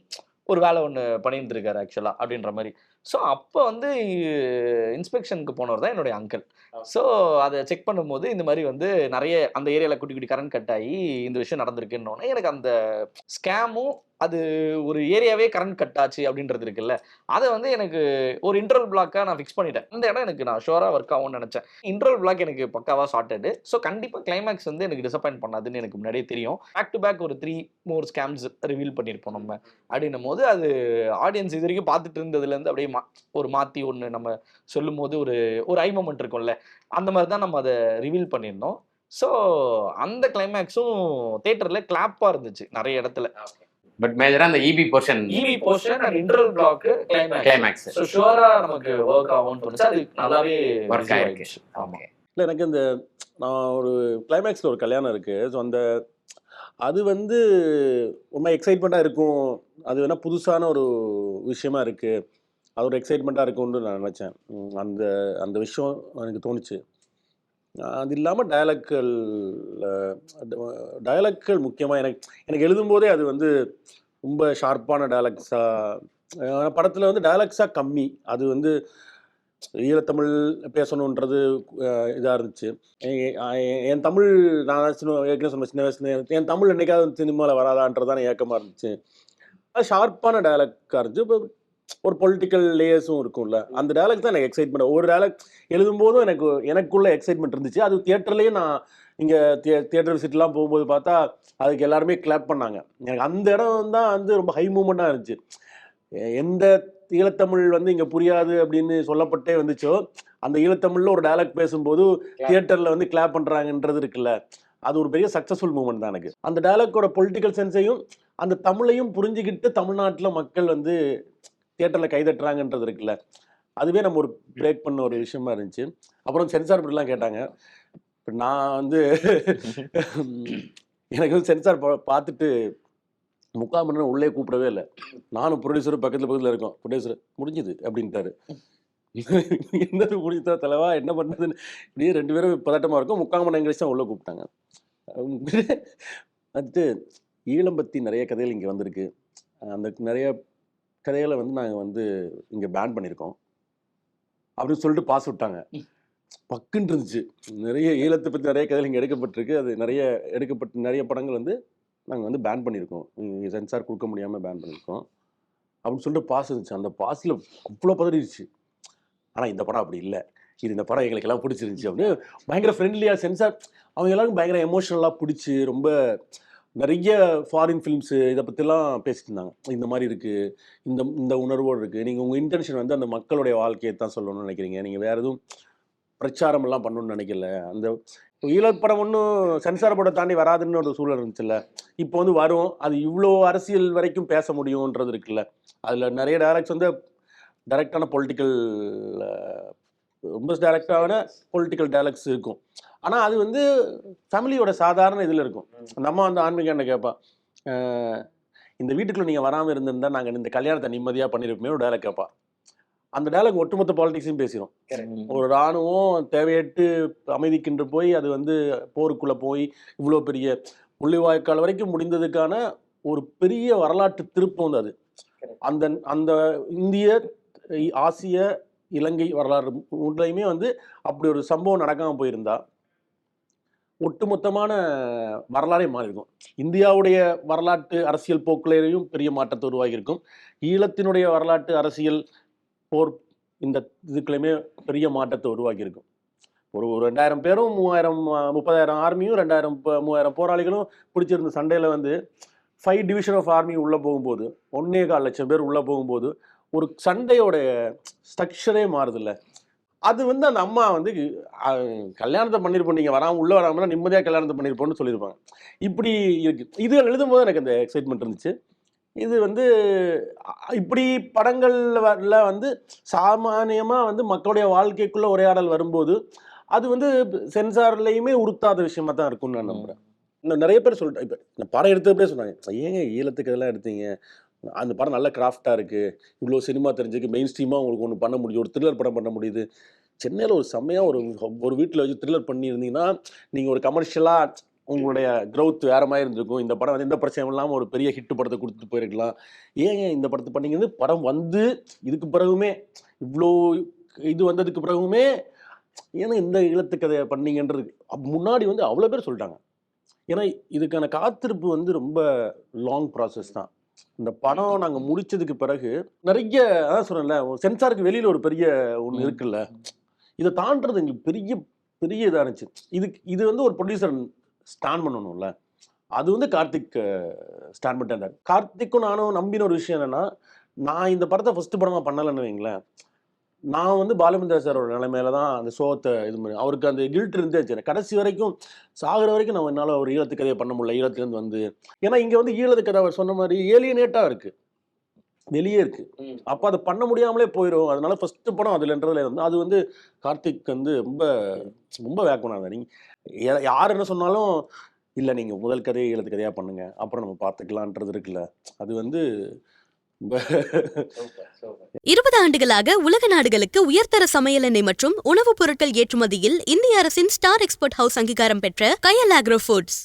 ஒரு வேலை ஒன்று பண்ணியிருந்துருக்காரு ஆக்சுவலாக அப்படின்ற மாதிரி. ஸோ அப்போ வந்து இன்ஸ்பெக்ஷனுக்கு போனவர் தான் என்னுடைய அங்கிள். ஸோ அதை செக் பண்ணும்போது இந்த மாதிரி வந்து நிறைய அந்த ஏரியாவில் குட்டி குட்டி கரண்ட் கட் ஆகி இந்த விஷயம் நடந்திருக்குன்னொன்னே எனக்கு அந்த ஸ்கேமும் அது ஒரு ஏரியாவே கரண்ட் கட் ஆச்சு அப்படின்றது இருக்குல்ல, அதை வந்து எனக்கு ஒரு இன்டர்வல் பிளாக்காக நான் ஃபிக்ஸ் பண்ணிட்டேன். இந்த இடம் எனக்கு நான் ஷோராக ஒர்க் ஆகும்னு நினச்சேன். இன்டர்வல் பிளாக் எனக்கு பக்காவாக ஷார்ட்டடு. ஸோ கண்டிப்பாக கிளைமேக்ஸ் வந்து எனக்கு டிசப்பாயின்ட் பண்ணாதுன்னு எனக்கு முன்னாடியே தெரியும். பேக் டு பேக் ஒரு 3 more ஸ்கேம்ஸ் ரிவீல் பண்ணியிருப்போம் நம்ம அப்படின்னும் போது அது ஆடியன்ஸ் இது வரைக்கும் பார்த்துட்டு இருந்ததுலேருந்து அப்படியே ஒரு மாற்றி ஒன்று நம்ம சொல்லும் போது ஒரு ஐ மொமெண்ட் இருக்கும்ல, அந்த மாதிரி தான் நம்ம அதை ரிவீல் பண்ணியிருந்தோம். ஸோ அந்த கிளைமேக்ஸும் தியேட்டரில் கிளாப்பாக இருந்துச்சு நிறைய இடத்துல. பட் மேஜரா அந்த இபி portion and interval block climax so ஷூரா நமக்கு வொர்க் ஆகும்னு தோணுச்சு. அது நல்லாவே வொர்க் ஆயிருக்கு. ஆமா இல்லை எனக்கு இந்த நான் ஒரு கிளைமேக்ஸில் ஒரு கல்யாணம் இருக்குது. ஸோ அந்த அது வந்து ரொம்ப எக்ஸைட்மெண்ட்டாக இருக்கும். அது வேணால் புதுசான ஒரு விஷயமா இருக்குது, அது ஒரு எக்ஸைட்மெண்ட்டாக இருக்கும்னு நான் நினச்சேன். அந்த அந்த விஷயம் எனக்கு தோணுச்சு. அது இல்லாமல் டயலாக்கள் முக்கியமாக எனக்கு எழுதும்போதே அது வந்து ரொம்ப ஷார்ப்பான டயலாக்ஸாக, படத்தில் வந்து டயலாக்ஸாக கம்மி. அது வந்து ஈழத்தமிழ் பேசணுன்றது இதாக இருந்துச்சு. என் தமிழ் நான் ஏற்கனவே சொன்ன சின்ன வயசுல என் தமிழ் என்னைக்காவது சினிமாவில் வராதான்றதான ஏக்கமாக இருந்துச்சு. அது ஷார்ப்பான டயலாக்காக இருந்துச்சு. இப்போ ஒரு பொலிட்டிக்கல் லேயர்ஸும் இருக்கும்ல, அந்த டயலாக் தான் எனக்கு எக்ஸைட்மெண்ட். ஒரு டயலாக் எழுதும்போதும் எனக்குள்ள எக்ஸைட்மெண்ட் இருந்துச்சு. அது தியேட்டர்லேயே நான் இங்கே தியேட்டர் விசிட்லாம் போகும்போது பார்த்தா அதுக்கு எல்லாருமே கிளாப் பண்ணாங்க. எனக்கு அந்த இடம் தான் வந்து ரொம்ப ஹை மூமெண்ட்டாக இருந்துச்சு. எந்த ஈழத்தமிழ் வந்து இங்கே புரியாது அப்படின்னு சொல்லப்பட்டே வந்துச்சோ, அந்த ஈழத்தமிழில் ஒரு டயலாக் பேசும்போது தியேட்டரில் வந்து கிளாப் பண்ணுறாங்கன்றது இருக்குல்ல, அது ஒரு பெரிய சக்ஸஸ்ஃபுல் மூமெண்ட் தான் எனக்கு. அந்த டயலாக்கோட பொலிட்டிக்கல் சென்ஸையும் அந்த தமிழையும் புரிஞ்சுக்கிட்டு தமிழ்நாட்டில் மக்கள் வந்து தியேட்டரில் கைதட்டுறாங்கன்றது இருக்குல்ல, அதுவே நம்ம ஒரு பிரேக் பண்ண ஒரு விஷயமா இருந்துச்சு. அப்புறம் சென்சார் போர்டுலாம் கேட்டாங்க. இப்போ நான் வந்து எனக்கு வந்து சென்சார் பார்த்துட்டு 3/4 மணி நேரம் உள்ளே கூப்பிடவே இல்லை. நானும் ப்ரொடியூசரும் பக்கத்தில் இருக்கோம். ப்ரொடியூசர் முடிஞ்சுது அப்படின்ட்டாரு. என்னது முடிஞ்சா தலைவா என்ன பண்ணுறதுன்னு இப்படியே 2 பேரும் பதட்டமாக இருக்கும். 3/4 மணி நேரம் கழிச்சு தான் உள்ளே கூப்பிட்டாங்க. அடுத்து ஈழம் பற்றி நிறைய கதைகள் இங்கே வந்திருக்கு. அந்த நிறைய கதைகளை வந்து நாங்கள் வந்து இங்கே பேன் பண்ணியிருக்கோம் அப்படின்னு சொல்லிட்டு பாஸ் விட்டாங்க. பக்குன்னு இருந்துச்சு. நிறைய ஈழத்தை பற்றி நிறைய கதைகள் இங்கே எடுக்கப்பட்டிருக்கு. அது நிறைய படங்கள் வந்து நாங்கள் வந்து பேன் பண்ணியிருக்கோம். சென்சார் கொடுக்க முடியாமல் பேன் பண்ணியிருக்கோம் அப்படின்னு சொல்லிட்டு பாஸ் இருந்துச்சு. அந்த பாஸில் அவ்வளோ பதறிடுச்சு. ஆனால் இந்த படம் அப்படி இல்லை, இது இந்த படம் எங்களுக்கு எல்லாம் பிடிச்சிருந்துச்சு அப்படின்னு பயங்கர ஃப்ரெண்ட்லியாக சென்சார் அவங்க எல்லாருக்கும் பயங்கர எமோஷனலாக பிடிச்சி ரொம்ப நிறைய ஃபாரின் ஃபிலிம்ஸு இதை பற்றிலாம் பேசிட்டு இருந்தாங்க. இந்த மாதிரி இருக்குது, இந்த உணர்வோடு இருக்குது, நீங்கள் உங்கள் இன்டென்ஷன் வந்து அந்த மக்களுடைய வாழ்க்கையை தான் சொல்லணும்னு நினைக்கிறீங்க, நீங்கள் வேறு எதுவும் பிரச்சாரம் எல்லாம் பண்ணணும்னு நினைக்கல. அந்த ஈழப்படம் ஒன்றும் சென்சார் போர்டை தாண்டி வராதுன்னு ஒரு சூழல் இருந்துச்சுல்ல, இப்போ வந்து வரும். அது இவ்வளோ அரசியல் வரைக்கும் பேச முடியுன்றது இருக்குல்ல. அதில் நிறைய டைரக்ட்ஸ் வந்து டைரக்டான பொலிட்டிக்கல் ரொம்ப டைரக்டான பொலிட்டிக்கல் டைலாக்ஸ் இருக்கும். ஆனால் அது வந்து ஃபேமிலியோட சாதாரண இதில் இருக்கும். நம்ம வந்து ஆன்மீக என்ன கேட்பான், இந்த வீட்டுக்குள்ளே நீங்கள் வராமல் இருந்திருந்தால் நாங்கள் இந்த கல்யாணத்தை நிம்மதியாக பண்ணியிருப்போமே ஒரு டைலாக் கேட்பான். அந்த டைலாக் ஒட்டுமொத்த பாலிடிக்ஸையும் பேசிடும். ஒரு இராணுவம் தேவையற்று அமைதிக்கின்று போய் அது வந்து போருக்குள்ளே போய் இவ்வளோ பெரிய முள்ளிவாய்க்கால் வரைக்கும் முடிந்ததுக்கான ஒரு பெரிய வரலாற்று திருப்பம் வந்து அது. அந்த அந்த இந்திய ஆசிய இலங்கை வரலாறு மூன்றையுமே வந்து அப்படி ஒரு சம்பவம் நடக்காமல் போயிருந்தா ஒட்டுமொத்தமான வரலாறே மாறி இருக்கும். இந்தியாவுடைய வரலாற்று அரசியல் போக்குலையும் பெரிய மாற்றத்தை உருவாகியிருக்கும். ஈழத்தினுடைய வரலாற்று அரசியல் போர் இந்த இதுக்குலையுமே பெரிய மாற்றத்தை உருவாக்கியிருக்கும். ஒரு 2000 பேரும் 30,000 ஆர்மியும் 3,000 போராளிகளும் பிடிச்சிருந்த சண்டையில் வந்து 5 டிவிஷன் ஆஃப் ஆர்மி உள்ளே போகும்போது 1.25 லட்சம் பேர் உள்ளே போகும்போது ஒரு சண்டையோட ஸ்ட்ரக்சரே மாறுதில்ல. அது வந்து அந்த அம்மா வந்து கல்யாணத்தை பண்ணியிருப்போம், நீங்கள் வராமல் உள்ளே வராமல் நிம்மதியாக கல்யாணத்தை பண்ணியிருப்போம்னு சொல்லியிருப்பாங்க. இப்படி இருக்குது. இது எழுதும்போது எனக்கு அந்த எக்ஸைட்மெண்ட் இருந்துச்சு. இது வந்து இப்படி படங்கள்ல வந்து சாமானியமாக வந்து மக்களுடைய வாழ்க்கைக்குள்ளே உரையாடல் வரும்போது அது வந்து சென்சார்லேயுமே உறுத்தாத விஷயமா தான் இருக்கும்னு நான் நம்புகிறேன். இன்னும் நிறைய பேர் சொல்லிட்டேன். இப்போ இந்த படம் எடுத்தப்பே சொன்னாங்க, ஏங்க ஈழத்துக்கு இதெல்லாம் எடுத்தீங்க, அந்த படம் நல்ல கிராஃப்டாக இருக்குது, இவ்வளோ சினிமா தெரிஞ்சுக்கு மெயின் ஸ்ட்ரீமாக உங்களுக்கு ஒன்று பண்ண முடியும், ஒரு த்ரில்லர் படம் பண்ண முடியுது. சென்னையில் ஒரு செம்மையாக ஒரு வீட்டில் வச்சு த்ரில்லர் பண்ணியிருந்தீங்கன்னா நீங்கள் ஒரு கமர்ஷியலாக உங்களுடைய க்ரௌத் வேறு மாதிரி இருந்திருக்கும். இந்த படம் வந்து எந்த பிரச்சனையும் இல்லாமல் ஒரு பெரிய ஹிட்டு படத்தை கொடுத்துட்டு போயிருக்கலாம். ஏங்க இந்த படத்தை பண்ணிங்கிறது படம் வந்து இதுக்கு பிறகுமே இவ்வளோ இது வந்ததுக்கு பிறகுமே ஏன்னா இந்த ஈழத்துக்கதையை பண்ணீங்கன்றது முன்னாடி வந்து அவ்வளோ பேர் சொல்லிட்டாங்க. ஏன்னா இதுக்கான காத்திருப்பு வந்து ரொம்ப லாங் ப்ராசஸ் தான். இந்த படம் நாங்கள் முடிச்சதுக்கு பிறகு நிறைய அதான் சொன்னேன்ல, சென்சாருக்கு வெளியில் ஒரு பெரிய ஒன்று இருக்குல்ல, இதை தாண்டது எங்களுக்கு பெரிய பெரிய இதாக இருந்துச்சு. இது வந்து ஒரு ப்ரொடியூசர் ஸ்டாண்ட் பண்ணணும்ல, அது வந்து கார்த்திக் ஸ்டாண்ட் பண்ணிட்டு இருந்தார். கார்த்திக்கும் நானும் நம்பின ஒரு விஷயம் என்னென்னா, நான் இந்த படத்தை ஃபஸ்ட்டு படமாக பண்ணலைன்னு வைங்களேன், நான் வந்து பாலுமந்திரா சாரோட நிலைமையில தான் அந்த சோகத்தை இது பண்ணி அவருக்கு அந்த கில்ட் இருந்துச்சு. கடைசி வரைக்கும் சாகிற வரைக்கும் நம்ம என்னால் ஒரு ஈழத்து கதையை பண்ண முடியல. ஈழத்துலேருந்து வந்து ஏன்னா இங்கே வந்து ஈழத்து கதை அவர் சொன்ன மாதிரி ஏலியனேட்டாக இருக்குது, வெளியே இருக்குது. அப்போ அதை பண்ண முடியாமலே போயிடும். அதனால ஃபஸ்ட்டு படம் அதுலன்றதுல வந்து அது வந்து கார்த்திக் வந்து ரொம்ப ரொம்ப வேக்கனாங்க. நீங்கள் யார் என்ன சொன்னாலும் இல்லை நீங்கள் முதல் கதையை ஈழத்து கதையாக பண்ணுங்க, அப்புறம் நம்ம பார்த்துக்கலான்றது இருக்குல்ல, அது வந்து 20 ஆண்டுகளாக உலக நாடுகளுக்கு உயர்தர சமையல் எண்ணெய் மற்றும் உணவுப் பொருட்கள் ஏற்றுமதியில் இந்திய அரசின் ஸ்டார் எக்ஸ்போர்ட் ஹவுஸ் அங்கீகாரம் பெற்ற கயல் ஆக்ரோ ஃபுட்ஸ்.